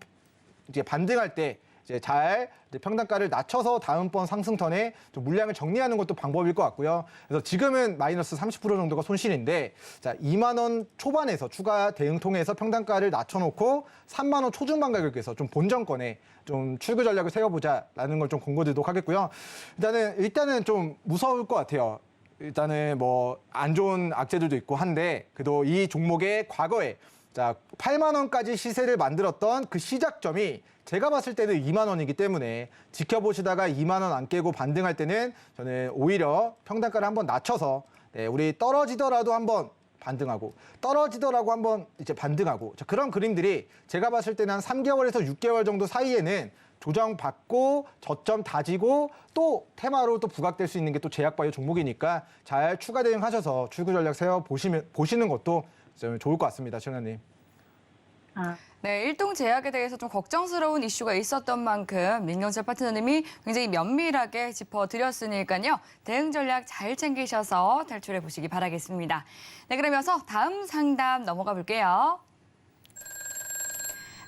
이제 반등할 때 이제 잘 평단가를 낮춰서 다음번 상승턴에 좀 물량을 정리하는 것도 방법일 것 같고요. 그래서 지금은 마이너스 30% 정도가 손실인데 자, 2만 원 초반에서 추가 대응 통해서 평단가를 낮춰놓고 3만 원 초중반 가격에서 좀 본전권에 좀 출구 전략을 세워보자라는 걸 좀 권고드리도록 하겠고요. 일단은 좀 무서울 것 같아요. 일단은 뭐 안 좋은 악재들도 있고 한데 그래도 이 종목의 과거에 자, 8만 원까지 시세를 만들었던 그 시작점이 제가 봤을 때는 2만 원이기 때문에 지켜보시다가 2만 원 안 깨고 반등할 때는 저는 오히려 평단가를 한번 낮춰서 네, 우리 떨어지더라도 한번 반등하고 떨어지더라도 한번 이제 반등하고 자, 그런 그림들이 제가 봤을 때는 한 3개월에서 6개월 정도 사이에는 조정받고 저점 다지고 또 테마로 또 부각될 수 있는 게 또 제약바이오 종목이니까 잘 추가 대응하셔서 출구 전략 세워 보시는 것도 좀 좋을 것 같습니다, 시청자님. 네, 일동 제약에 대해서 좀 걱정스러운 이슈가 있었던 만큼 민경철 파트너님이 굉장히 면밀하게 짚어드렸으니까요. 대응 전략 잘 챙기셔서 탈출해 보시기 바라겠습니다. 네, 그러면서 다음 상담 넘어가 볼게요.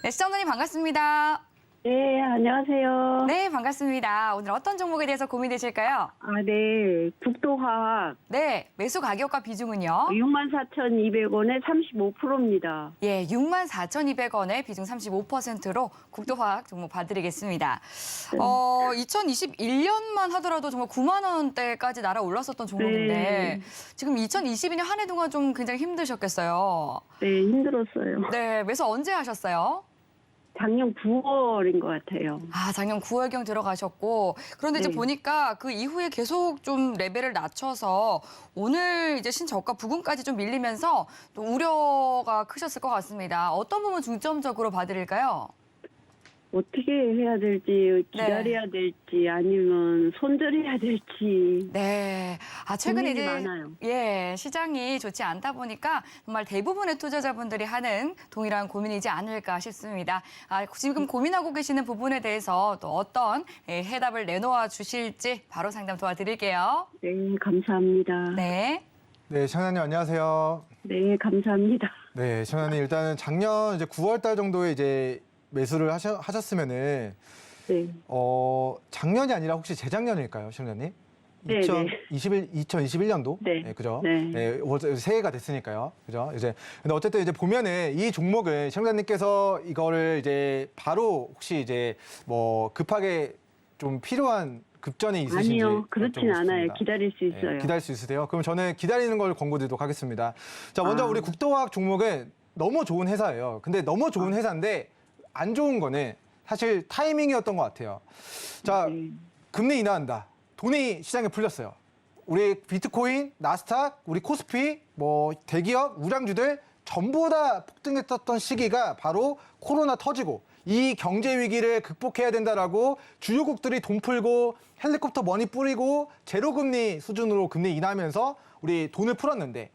네, 시청자님 반갑습니다. 네, 안녕하세요. 네, 반갑습니다. 오늘 어떤 종목에 대해서 고민되실까요? 네. 국도화학 네, 매수 가격과 비중은요? 64,200원에 35%입니다. 예, 64,200원에 비중 35%로 국도화학 종목 봐드리겠습니다. 2021년만 하더라도 정말 9만 원대까지 날아올랐었던 종목인데 네. 지금 2022년 한 해 동안 좀 굉장히 힘드셨겠어요. 네, 힘들었어요. 네, 매수 언제 하셨어요? 작년 9월인 것 같아요. 아, 작년 9월경 들어가셨고 그런데 이제 네. 보니까 그 이후에 계속 좀 레벨을 낮춰서 오늘 이제 신저가 부근까지 좀 밀리면서 또 우려가 크셨을 것 같습니다. 어떤 부분 중점적으로 봐드릴까요? 어떻게 해야 될지, 기다려야 될지, 아니면 손절해야 될지. 네. 아, 최근에 고민이 이제 많아요. 예, 시장이 좋지 않다 보니까 정말 대부분의 투자자분들이 하는 동일한 고민이지 않을까 싶습니다. 아, 지금 고민하고 계시는 부분에 대해서 또 어떤 해답을 내놓아 주실지 바로 상담 도와드릴게요. 네, 감사합니다. 네. 네, 시청자님 안녕하세요. 네, 감사합니다. 네, 시청자님 일단은 작년 이제 9월 달 정도에 이제 매수를 하셨으면은 네. 작년이 아니라 혹시 재작년일까요, 시청자님? 네, 2021년도? 네. 그죠? 네. 새해가 됐으니까요. 그죠? 근데 어쨌든 이제 보면은 이 종목은 시청자님께서 이거를 이제 바로 혹시 이제 뭐 급하게 좀 필요한 급전이 있으신지. 아니요, 그렇진 여쭤보고 않아요. 싶습니다. 기다릴 수 있어요. 네, 기다릴 수 있으세요? 그럼 저는 기다리는 걸 권고드리도록 하겠습니다. 자, 먼저 아. 우리 국도화학 종목은 너무 좋은 회사예요. 근데 너무 좋은 회사인데 안 좋은 거는 사실 타이밍이었던 것 같아요. 자, 네. 금리 인하한다. 돈이 시장에 풀렸어요. 우리 비트코인, 나스닥, 우리 코스피, 뭐 대기업, 우량주들 전부 다 폭등했었던 시기가 바로 코로나 터지고 이 경제 위기를 극복해야 된다라고 주요국들이 돈 풀고 헬리콥터 머니 뿌리고 제로금리 수준으로 금리 인하하면서 우리 돈을 풀었는데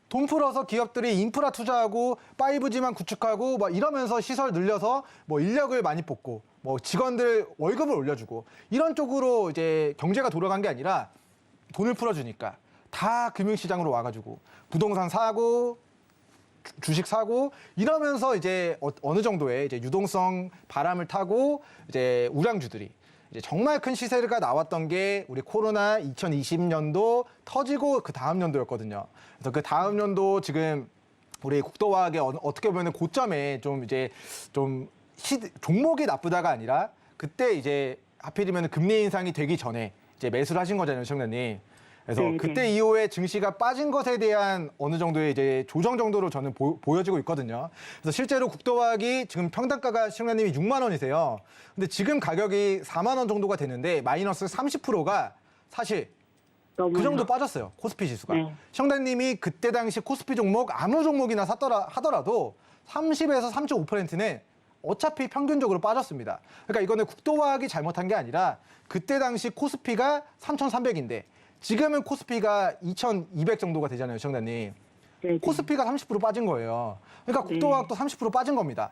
돈 풀어서 기업들이 인프라 투자하고 5G만 구축하고 막 이러면서 시설 늘려서 뭐 인력을 많이 뽑고 뭐 직원들 월급을 올려주고 이런 쪽으로 이제 경제가 돌아간 게 아니라 돈을 풀어주니까 다 금융시장으로 와가지고 부동산 사고 주식 사고 이러면서 이제 어느 정도의 이제 유동성 바람을 타고 이제 우량주들이 이제 정말 큰 시세가 나왔던 게 우리 코로나 2020년도 터지고 그 다음 연도였거든요. 그래서 그 다음 연도 지금 우리 국도화학의 어떻게 보면 고점에 좀 이제 좀 종목이 나쁘다가 아니라 그때 이제 하필이면 금리 인상이 되기 전에 이제 매수를 하신 거잖아요, 시청자님. 그래서 네, 그때 네. 이후에 증시가 빠진 것에 대한 어느 정도의 이제 조정 정도로 저는 보여지고 있거든요. 그래서 실제로 국도화학이 지금 평단가가 시청자님이 6만 원이세요. 근데 지금 가격이 4만 원 정도가 되는데 마이너스 30%가 사실 그 정도 빠졌어요. 코스피 지수가. 네. 시청자님이 그때 당시 코스피 종목 아무 종목이나 하더라도 30에서 3.5%는 어차피 평균적으로 빠졌습니다. 그러니까 이거는 국도화학이 잘못한 게 아니라 그때 당시 코스피가 3,300인데 지금은 코스피가 2,200 정도가 되잖아요, 시청자님. 네. 코스피가 30% 빠진 거예요. 그러니까 네. 국도화학도 30% 빠진 겁니다.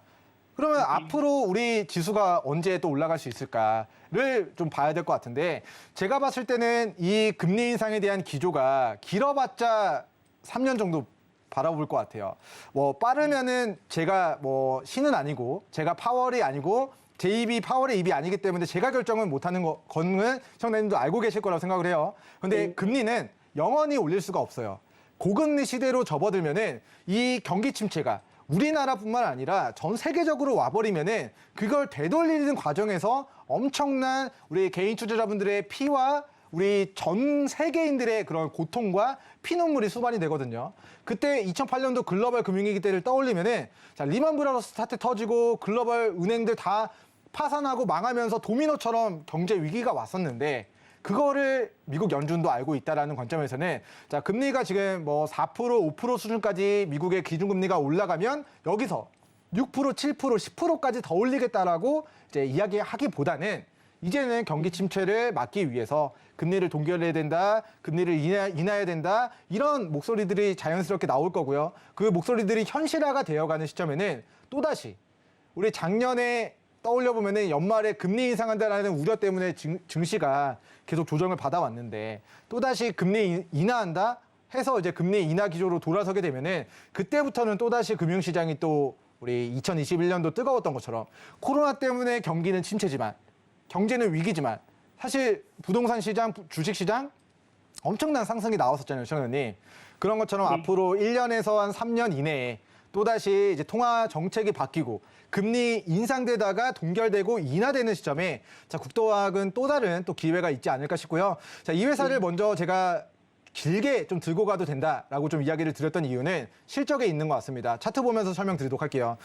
그러면 앞으로 우리 지수가 언제 또 올라갈 수 있을까를 좀 봐야 될 것 같은데 제가 봤을 때는 이 금리 인상에 대한 기조가 길어봤자 3년 정도 바라볼 것 같아요. 뭐 빠르면은 제가 뭐 신은 아니고 제가 파월이 아니고 제 입이 파월의 입이 아니기 때문에 제가 결정을 못하는 거는 시청자님도 알고 계실 거라고 생각을 해요. 근데 금리는 영원히 올릴 수가 없어요. 고금리 시대로 접어들면은 이 경기 침체가 우리나라뿐만 아니라 전 세계적으로 와버리면은 그걸 되돌리는 과정에서 엄청난 우리 개인 투자자분들의 피와 우리 전 세계인들의 그런 고통과 피눈물이 수반이 되거든요. 그때 2008년도 글로벌 금융위기 때를 떠올리면은 자, 리먼 브라더스 사태 터지고 글로벌 은행들 다 파산하고 망하면서 도미노처럼 경제 위기가 왔었는데 그거를 미국 연준도 알고 있다라는 관점에서는 자, 금리가 지금 뭐 4%, 5% 수준까지 미국의 기준금리가 올라가면 여기서 6%, 7%, 10%까지 더 올리겠다라고 이제 이야기하기보다는 이제는 경기 침체를 막기 위해서 금리를 동결해야 된다, 금리를 인하해야 된다 이런 목소리들이 자연스럽게 나올 거고요. 그 목소리들이 현실화가 되어가는 시점에는 또다시 우리 작년에 떠올려 보면은 연말에 금리 인상한다라는 우려 때문에 증시가 계속 조정을 받아왔는데 또다시 금리 인하한다 해서 이제 금리 인하 기조로 돌아서게 되면은 그때부터는 또다시 금융시장이 또 우리 2021년도 뜨거웠던 것처럼 코로나 때문에 경기는 침체지만 경제는 위기지만 사실 부동산 시장, 주식 시장 엄청난 상승이 나왔었잖아요, 시장님. 그런 것처럼 앞으로 1년에서 한 3년 이내에 또다시 이제 통화 정책이 바뀌고 금리 인상되다가 동결되고 인하되는 시점에 자, 국토화학은 또 다른 또 기회가 있지 않을까 싶고요. 자, 이 회사를 먼저 제가 길게 좀 들고 가도 된다라고 좀 이야기를 드렸던 이유는 실적에 있는 것 같습니다. 차트 보면서 설명드리도록 할게요.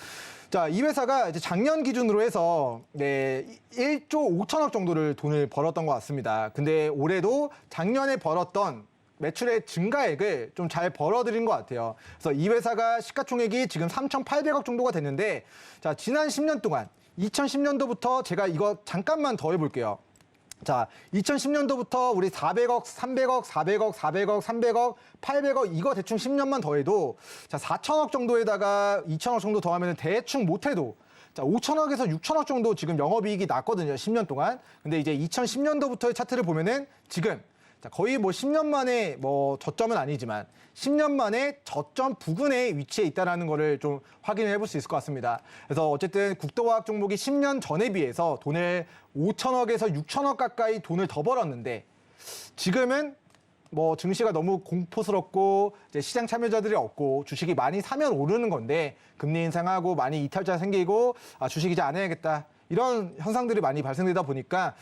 자, 이 회사가 이제 작년 기준으로 해서 1조 5천억 정도를 돈을 벌었던 것 같습니다. 근데 올해도 작년에 벌었던 매출의 증가액을 좀 잘 벌어들인 것 같아요. 그래서 이 회사가 시가총액이 지금 3,800억 정도가 됐는데, 자, 지난 10년 동안 2010년도부터 제가 이거 잠깐만 더 해볼게요. 자, 2010년도부터 우리 400억, 300억, 400억, 400억, 300억, 800억 이거 대충 10년만 더해도 자, 4천억 정도에다가 2천억 정도 더하면 대충 못해도 자, 5천억에서 6천억 정도 지금 영업이익이 났거든요. 10년 동안. 근데 이제 2010년도부터의 차트를 보면은 지금 자, 거의 뭐 10년 만에 뭐 저점은 아니지만 10년 만에 저점 부근에 위치해 있다는 거를 좀 확인을 해볼 수 있을 것 같습니다. 그래서 어쨌든 국토화학 종목이 10년 전에 비해서 돈을 5천억에서 6천억 가까이 돈을 더 벌었는데 지금은 뭐 증시가 너무 공포스럽고 이제 시장 참여자들이 없고 주식이 많이 사면 오르는 건데 금리 인상하고 많이 이탈자 생기고 아, 주식 이제 안 해야겠다. 이런 현상들이 많이 발생되다 보니까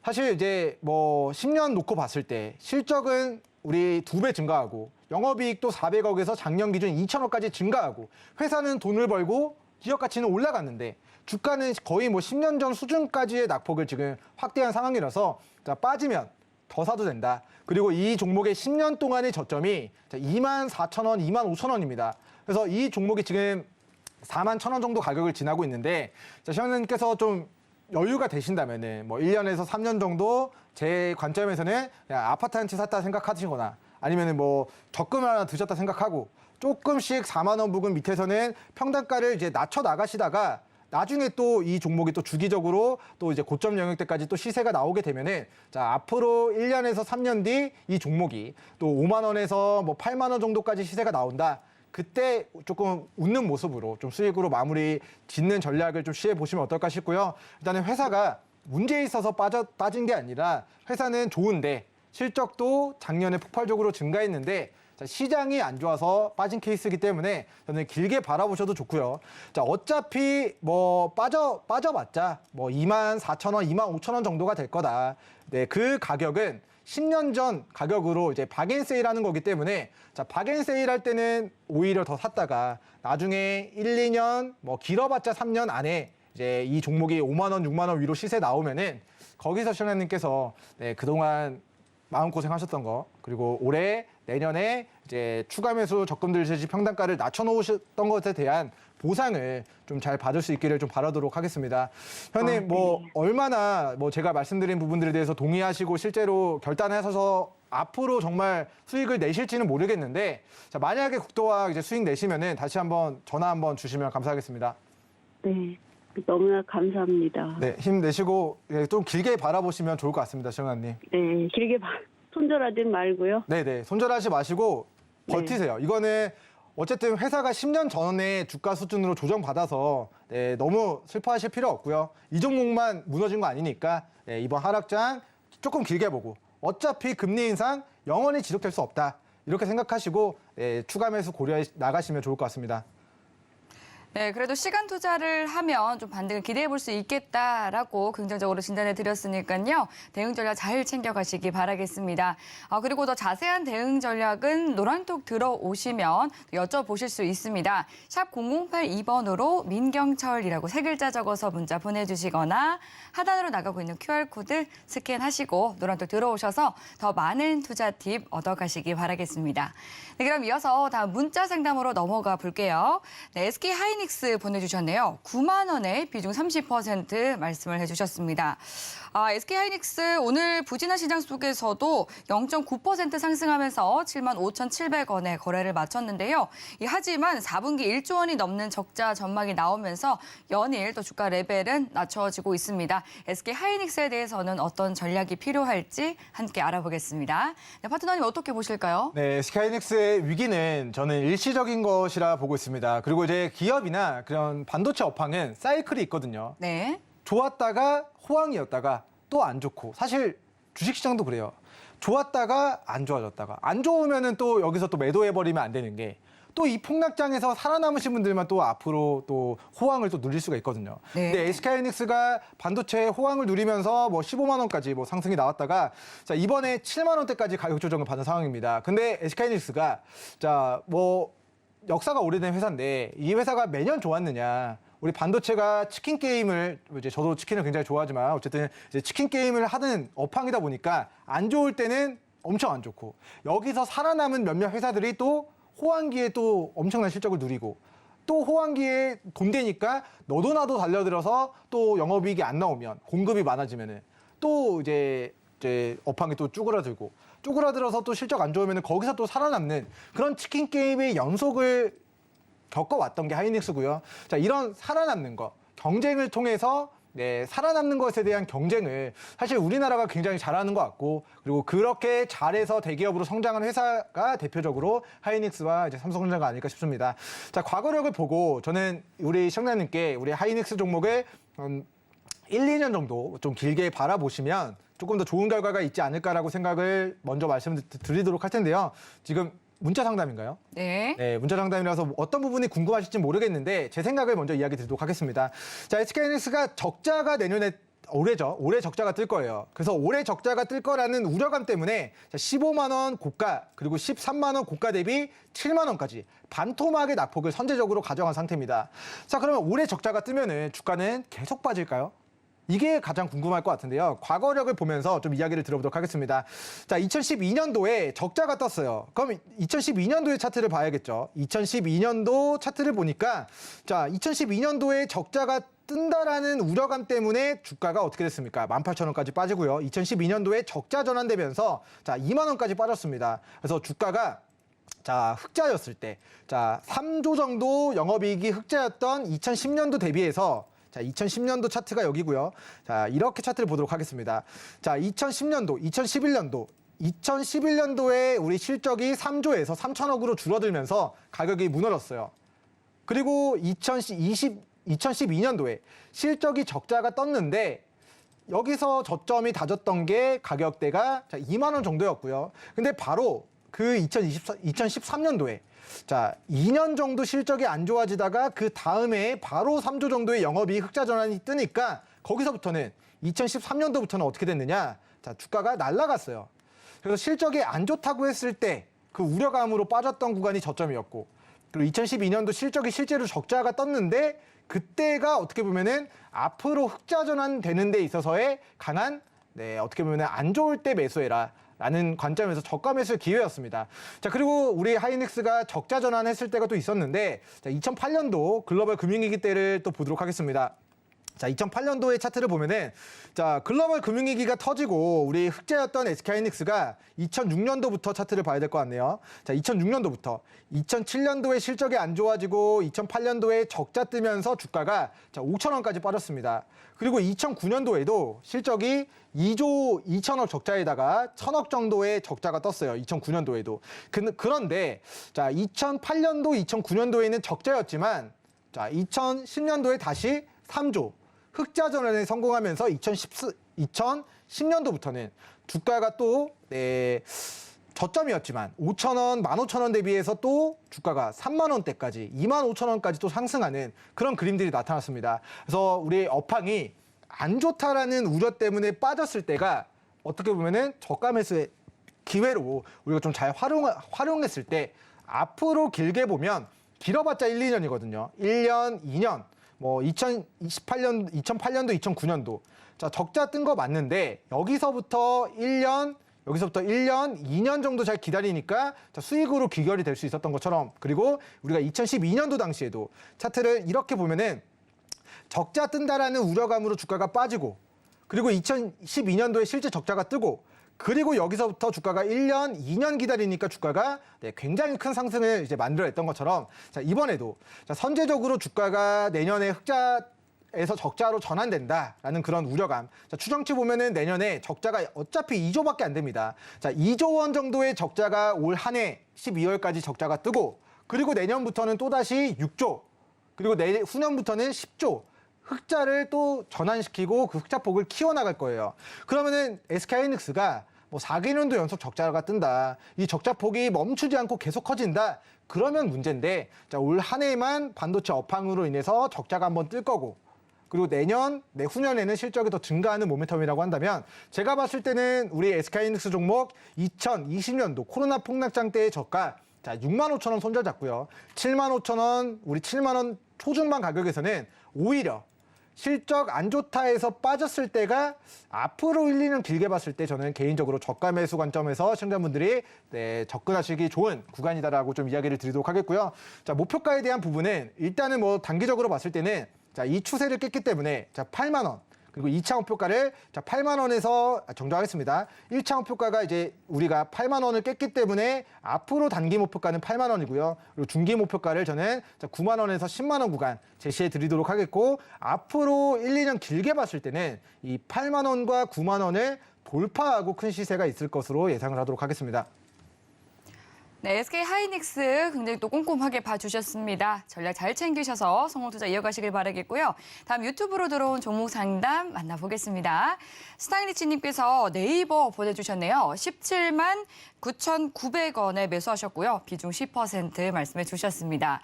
사실 이제 뭐 10년 놓고 봤을 때 실적은 우리 2배 증가하고 영업이익도 400억에서 작년 기준 2천억까지 증가하고 회사는 돈을 벌고 기업 가치는 올라갔는데 주가는 거의 뭐 10년 전 수준까지의 낙폭을 지금 확대한 상황이라서 자, 빠지면 더 사도 된다. 그리고 이 종목의 10년 동안의 저점이 24,000원, 25,000원입니다. 그래서 이 종목이 지금 41,000원 정도 가격을 지나고 있는데 자, 시청자님께서 좀 여유가 되신다면은 뭐 1년에서 3년 정도 제 관점에서는 그냥 아파트 한 채 샀다 생각하시거나 아니면은 뭐 적금 하나 드셨다 생각하고 조금씩 4만 원 부근 밑에서는 평단가를 이제 낮춰 나가시다가 나중에 또 이 종목이 또 주기적으로 또 이제 고점 영역대까지 또 시세가 나오게 되면은 자, 앞으로 1년에서 3년 뒤 이 종목이 또 5만 원에서 뭐 8만 원 정도까지 시세가 나온다. 그때 조금 웃는 모습으로 좀 수익으로 마무리 짓는 전략을 좀 시해 보시면 어떨까 싶고요. 일단은 회사가 문제에 있어서 빠진 게 아니라 회사는 좋은데 실적도 작년에 폭발적으로 증가했는데 자, 시장이 안 좋아서 빠진 케이스이기 때문에 저는 길게 바라보셔도 좋고요. 자, 어차피 뭐 빠져봤자 뭐 24,000원, 25,000원 정도가 될 거다. 네, 그 가격은 10년 전 가격으로 이제 박앤세일하는 거기 때문에 자, 박앤세일 할 때는 오히려 더 샀다가 나중에 1, 2년 뭐 길어봤자 3년 안에 이제 이 종목이 5만 원, 6만 원 위로 시세 나오면은 거기서 시청자님께서 네, 그동안 마음고생하셨던 거 그리고 올해 내년에 이제 추가 매수 적금 들시지 평단가를 낮춰놓으셨던 것에 대한 보상을 좀 잘 받을 수 있기를 좀 바라도록 하겠습니다. 현님 뭐 얼마나 뭐 제가 말씀드린 부분들에 대해서 동의하시고 실제로 결단하셔서 앞으로 정말 수익을 내실지는 모르겠는데 자, 만약에 국토화 이제 수익 내시면은 다시 한번 전화 한번 주시면 감사하겠습니다. 네. 너무나 감사합니다. 네, 힘내시고 좀 길게 바라보시면 좋을 것 같습니다, 시청자님. 네. 길게 손절하지 말고요. 네네, 손절하지 마시고 버티세요. 이거는 어쨌든 회사가 10년 전에 주가 수준으로 조정받아서 네, 너무 슬퍼하실 필요 없고요. 이 종목만 무너진 거 아니니까 네, 이번 하락장 조금 길게 보고 어차피 금리 인상 영원히 지속될 수 없다. 이렇게 생각하시고 네, 추가 매수 고려해 나가시면 좋을 것 같습니다. 네, 그래도 시간 투자를 하면 좀 반등을 기대해 볼 수 있겠다라고 긍정적으로 진단해 드렸으니까요. 대응 전략 잘 챙겨가시기 바라겠습니다. 그리고 더 자세한 대응 전략은 노란톡 들어오시면 여쭤보실 수 있습니다. 샵 0082번으로 민경철이라고 3글자 적어서 문자 보내주시거나 하단으로 나가고 있는 QR코드 스캔하시고 노란톡 들어오셔서 더 많은 투자 팁 얻어가시기 바라겠습니다. 네, 그럼 이어서 다음 문자 상담으로 넘어가 볼게요. 네, SK 하이닉스 하이닉스 보내주셨네요. 9만 원에 비중 30% 말씀을 해주셨습니다. SK 하이닉스 오늘 부진한 시장 속에서도 0.9% 상승하면서 7만 5,700원에 거래를 마쳤는데요. 하지만 4분기 1조 원이 넘는 적자 전망이 나오면서 연일 또 주가 레벨은 낮춰지고 있습니다. SK 하이닉스에 대해서는 어떤 전략이 필요할지 함께 알아보겠습니다. 네, 파트너님 어떻게 보실까요? 네, SK 하이닉스의 위기는 저는 일시적인 것이라 보고 있습니다. 그리고 이제 기업이나 그런 반도체 업황은 사이클이 있거든요. 네. 좋았다가 호황이었다가 또 안 좋고, 사실 주식시장도 그래요. 좋았다가 안 좋아졌다가, 안 좋으면은 또 여기서 또 매도해버리면 안 되는 게, 또 이 폭락장에서 살아남으신 분들만 또 앞으로 또 호황을 또 누릴 수가 있거든요. 네. 근데 SK하이닉스가 반도체 호황을 누리면서 뭐 15만 원까지 뭐 상승이 나왔다가, 자, 이번에 7만 원대까지 가격 조정을 받은 상황입니다. 근데 SK하이닉스가 자, 뭐 역사가 오래된 회사인데 이 회사가 매년 좋았느냐? 우리 반도체가 치킨 게임을, 이제 저도 치킨을 굉장히 좋아하지만 어쨌든 이제 치킨 게임을 하는 업황이다 보니까 안 좋을 때는 엄청 안 좋고, 여기서 살아남은 몇몇 회사들이 또 호황기에 또 엄청난 실적을 누리고, 또 호황기에 돈 되니까 너도 나도 달려들어서 또 영업이익이 안 나오면, 공급이 많아지면은 또 이제 업황이 또 쪼그라들어서 또 실적 안 좋으면 거기서 또 살아남는 그런 치킨 게임의 연속을 겪어왔던 게 하이닉스고요. 자, 이런 살아남는 거, 경쟁을 통해서 살아남는 것에 대한 경쟁을 사실 우리나라가 굉장히 잘하는 것 같고, 그리고 그렇게 잘해서 대기업으로 성장한 회사가 대표적으로 하이닉스와 이제 삼성전자가 아닐까 싶습니다. 자, 과거력을 보고 저는 우리 시청자님께 우리 하이닉스 종목을 1, 2년 정도 좀 길게 바라보시면 조금 더 좋은 결과가 있지 않을까라고 생각을 먼저 말씀드리도록 할 텐데요. 지금 문자 상담인가요? 네. 네, 문자 상담이라서 어떤 부분이 궁금하실지 모르겠는데 제 생각을 먼저 이야기 드리도록 하겠습니다. 자, SK하이닉스가 적자가 내년에 올해 적자가 뜰 거예요. 그래서 올해 적자가 뜰 거라는 우려감 때문에 15만 원 고가, 그리고 13만 원 고가 대비 7만 원까지 반토막의 낙폭을 선제적으로 가져간 상태입니다. 자, 그러면 올해 적자가 뜨면은 주가는 계속 빠질까요? 이게 가장 궁금할 것 같은데요. 과거력을 보면서 좀 이야기를 들어보도록 하겠습니다. 자, 2012년도에 적자가 떴어요. 그럼 2012년도의 차트를 봐야겠죠. 2012년도 차트를 보니까, 자, 2012년도에 적자가 뜬다라는 우려감 때문에 주가가 어떻게 됐습니까? 18,000원까지 빠지고요. 2012년도에 적자 전환되면서 자, 2만 원까지 빠졌습니다. 그래서 주가가 자, 흑자였을 때, 자, 3조 정도 영업이익이 흑자였던 2010년도 대비해서, 자, 2010년도 차트가 여기고요. 자, 이렇게 차트를 보도록 하겠습니다. 자, 2010년도, 2011년도에 우리 실적이 3조에서 3천억으로 줄어들면서 가격이 무너졌어요. 그리고 2012년도에 실적이 적자가 떴는데 여기서 저점이 다졌던 게 가격대가 2만 원 정도였고요. 근데 바로 그 2013년도에 자, 2년 정도 실적이 안 좋아지다가 그 다음에 바로 3조 정도의 영업이익 흑자 전환이 뜨니까 거기서부터는 2013년도부터는 어떻게 됐느냐? 자, 주가가 날아갔어요. 그래서 실적이 안 좋다고 했을 때 그 우려감으로 빠졌던 구간이 저점이었고, 그리고 2012년도 실적이 실제로 적자가 떴는데 그때가 어떻게 보면은 앞으로 흑자 전환되는 데 있어서의 강한, 어떻게 보면 안 좋을 때 매수해라 라는 관점에서 저가 매수 기회였습니다. 자, 그리고 우리 하이닉스가 적자 전환했을 때가 또 있었는데, 자, 2008년도 글로벌 금융위기 때를 또 보도록 하겠습니다. 자, 2008년도의 차트를 보면은, 자, 글로벌 금융위기가 터지고 우리 흑자였던 SK하이닉스가 2006년도부터 차트를 봐야 될 것 같네요. 자, 2006년도부터 2007년도에 실적이 안 좋아지고 2008년도에 적자 뜨면서 주가가 자, 5천원까지 빠졌습니다. 그리고 2009년도에도 실적이 2조 2천억 적자에다가 1,000억 정도의 적자가 떴어요. 2009년도에도. 그런데 자, 2008년도, 2009년도에는 적자였지만, 자, 2010년도에 다시 3조 흑자 전환에 성공하면서 2010년도부터는 주가가 또 저점이었지만 5,000원, 15,000원 대비해서 또 주가가 3만 원대까지, 2만 5천 원까지 또 상승하는 그런 그림들이 나타났습니다. 그래서 우리 업황이 안 좋다라는 우려 때문에 빠졌을 때가 어떻게 보면은 저가 매수의 기회로 우리가 좀 잘 활용했을 때, 앞으로 길게 보면 길어봤자 1, 2년이거든요. 1년, 2년, 뭐 2008년도, 2009년도. 자, 적자 뜬 거 맞는데 여기서부터 1년, 여기서부터 1년, 2년 정도 잘 기다리니까 자, 수익으로 귀결이 될 수 있었던 것처럼 그리고 우리가 2012년도 당시에도 차트를 이렇게 보면은 적자 뜬다라는 우려감으로 주가가 빠지고 그리고 2012년도에 실제 적자가 뜨고 그리고 여기서부터 주가가 1년, 2년 기다리니까 주가가 굉장히 큰 상승을 이제 만들어냈던 것처럼 자, 이번에도 자, 선제적으로 주가가 내년에 흑자에서 적자로 전환된다라는 그런 우려감. 자, 추정치 보면은 내년에 적자가 어차피 2조밖에 안 됩니다. 자, 2조 원 정도의 적자가 올 한 해 12월까지 적자가 뜨고 그리고 내년부터는 또다시 6조 그리고 후년부터는 10조 흑자를 또 전환시키고 그 흑자폭을 키워나갈 거예요. 그러면은 SK하이닉스가 뭐 4개년도 연속 적자가 뜬다. 이 적자폭이 멈추지 않고 계속 커진다. 그러면 문제인데 자, 올 한 해만 반도체 업황으로 인해서 적자가 한번 뜰 거고 그리고 내후년에는 실적이 더 증가하는 모멘텀이라고 한다면 제가 봤을 때는 우리 SK하이닉스 종목 2020년도 코로나 폭락장 때의 저가 자, 65,000원 손절 잡고요. 75,000원, 우리 7만원 초중반 가격에서는 오히려 실적 안 좋다 해서 빠졌을 때가 앞으로 1, 2년 길게 봤을 때 저는 개인적으로 저가 매수 관점에서 시청자분들이 접근하시기 좋은 구간이다라고 좀 이야기를 드리도록 하겠고요. 자, 목표가에 대한 부분은 일단은 뭐 단기적으로 봤을 때는 자, 이 추세를 깼기 때문에 자, 8만 원. 그리고 2차 목표가를 자, 8만 원에서 정정하겠습니다. 1차 목표가가 이제 우리가 8만 원을 깼기 때문에 앞으로 단기 목표가는 8만 원이고요. 그리고 중기 목표가를 저는 자, 9만 원에서 10만 원 구간 제시해 드리도록 하겠고 앞으로 1, 2년 길게 봤을 때는 이 8만 원과 9만 원을 돌파하고 큰 시세가 있을 것으로 예상을 하도록 하겠습니다. 네, SK하이닉스 굉장히 또 꼼꼼하게 봐주셨습니다. 전략 잘 챙기셔서 성공 투자 이어가시길 바라겠고요. 다음 유튜브로 들어온 종목 상담 만나보겠습니다. 스타일리치님께서 네이버 보내주셨네요. 17만 9,900원에 매수하셨고요. 비중 10% 말씀해 주셨습니다.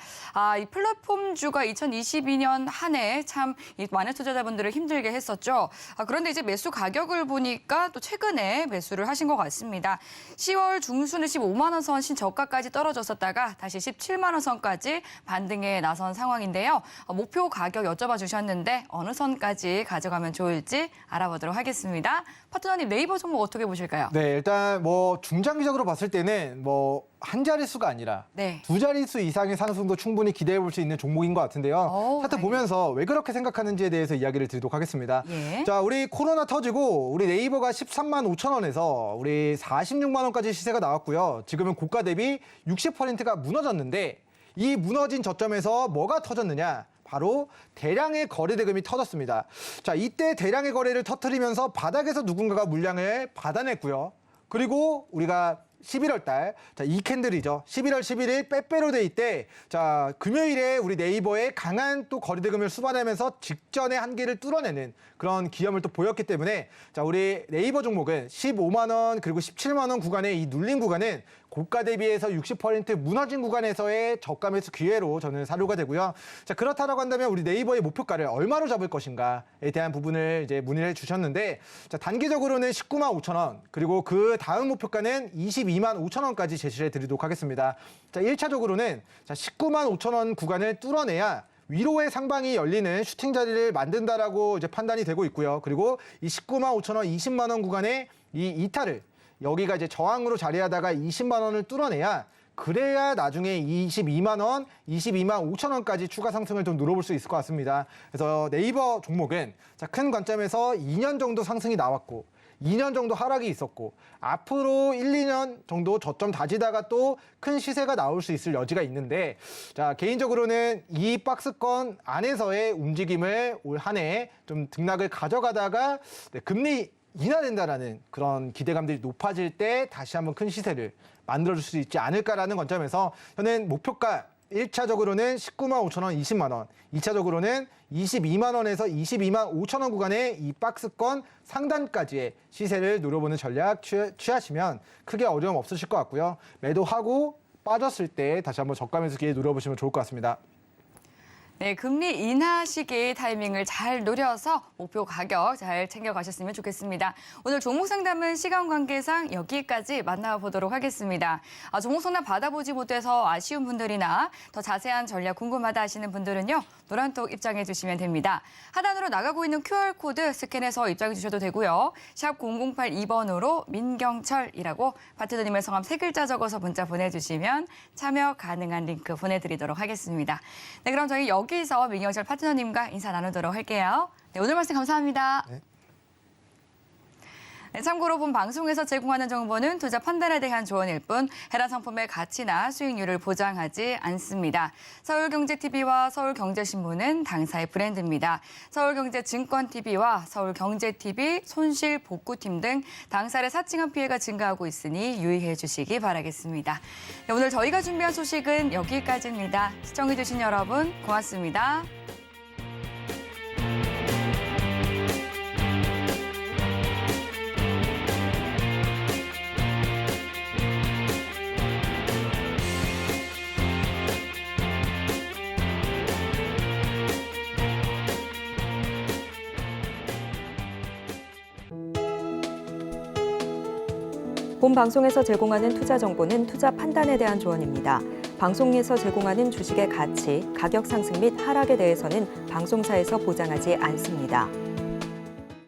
이 플랫폼주가 2022년 한 해 참 많은 투자자분들을 힘들게 했었죠. 그런데 이제 매수 가격을 보니까 또 최근에 매수를 하신 것 같습니다. 10월 중순에 15만 원 선 신저가까지 떨어졌었다가 다시 17만 원 선까지 반등에 나선 상황인데요. 목표 가격 여쭤봐 주셨는데 어느 선까지 가져가면 좋을지 알아보도록 하겠습니다. 파트너님 네이버 종목 어떻게 보실까요? 네, 일단 뭐 중장기적으로 봤을 때는 뭐 한 자릿수가 아니라 네. 두 자릿수 이상의 상승도 충분히 기대해 볼 수 있는 종목인 것 같은데요. 차트 보면서 왜 그렇게 생각하는지에 대해서 이야기를 드리도록 하겠습니다. 예. 자, 우리 코로나 터지고 우리 네이버가 13만 5천 원에서 우리 46만 원까지 시세가 나왔고요. 지금은 고가 대비 60%가 무너졌는데 이 무너진 저점에서 뭐가 터졌느냐? 바로 대량의 거래 대금이 터졌습니다. 자, 이때 대량의 거래를 터뜨리면서 바닥에서 누군가가 물량을 받아냈고요. 그리고 우리가 11월 달, 자, 이 캔들이죠. 11월 11일 빼빼로 데이 때, 자, 금요일에 우리 네이버에 강한 또 거래대금을 수반하면서 직전의 한계를 뚫어내는 그런 기염을 또 보였기 때문에, 자, 우리 네이버 종목은 15만 원 그리고 17만 원 구간의 이 눌린 구간은 고가 대비해서 60% 무너진 구간에서의 저가 매수 기회로 저는 사료가 되고요. 자, 그렇다라고 한다면 우리 네이버의 목표가를 얼마로 잡을 것인가에 대한 부분을 이제 문의를 해주셨는데, 자, 단기적으로는 19만 5천 원, 그리고 그 다음 목표가는 22만 5천 원까지 제시해 드리도록 하겠습니다. 자, 1차적으로는 자, 19만 5천 원 구간을 뚫어내야 위로의 상방이 열리는 슈팅 자리를 만든다라고 이제 판단이 되고 있고요. 그리고 이 19만 5천 원, 20만 원 구간의 이 이탈을 여기가 이제 저항으로 자리하다가 20만 원을 뚫어내야 그래야 나중에 22만 원, 22만 5천 원까지 추가 상승을 좀 누려볼 수 있을 것 같습니다. 그래서 네이버 종목은 자, 큰 관점에서 2년 정도 상승이 나왔고 2년 정도 하락이 있었고 앞으로 1, 2년 정도 저점 다지다가 또 큰 시세가 나올 수 있을 여지가 있는데 자, 개인적으로는 이 박스권 안에서의 움직임을 올 한 해 좀 등락을 가져가다가 금리 인하된다라는 그런 기대감들이 높아질 때 다시 한번 큰 시세를 만들어줄 수 있지 않을까라는 관점에서 저는 목표가 1차적으로는 19만 5천 원, 20만 원, 2차적으로는 22만 원에서 22만 5천 원 구간의 이 박스권 상단까지의 시세를 노려보는 전략 취하시면 크게 어려움 없으실 것 같고요. 매도하고 빠졌을 때 다시 한번 저가 매수 기회 노려보시면 좋을 것 같습니다. 네, 금리 인하 시기 타이밍을 잘 노려서 목표 가격 잘 챙겨가셨으면 좋겠습니다. 오늘 종목 상담은 시간 관계상 여기까지 만나보도록 하겠습니다. 종목 상담 받아보지 못해서 아쉬운 분들이나 더 자세한 전략 궁금하다 하시는 분들은요. 노란톡 입장해 주시면 됩니다. 하단으로 나가고 있는 QR코드 스캔해서 입장해 주셔도 되고요. 샵 0082번으로 민경철이라고 파트너님의 성함 3글자 적어서 문자 보내주시면 참여 가능한 링크 보내드리도록 하겠습니다. 네, 그럼 저희 여기서 민경철 파트너님과 인사 나누도록 할게요. 네, 오늘 말씀 감사합니다. 네. 네, 참고로 본 방송에서 제공하는 정보는 투자 판단에 대한 조언일 뿐 해당 상품의 가치나 수익률을 보장하지 않습니다. 서울경제TV와 서울경제신문은 당사의 브랜드입니다. 서울경제증권TV와 서울경제TV, 손실복구팀 등 당사의 사칭한 피해가 증가하고 있으니 유의해 주시기 바라겠습니다. 네, 오늘 저희가 준비한 소식은 여기까지입니다. 시청해주신 여러분 고맙습니다. 본 방송에서 제공하는 투자 정보는 투자 판단에 대한 조언입니다. 방송에서 제공하는 주식의 가치, 가격 상승 및 하락에 대해서는 방송사에서 보장하지 않습니다.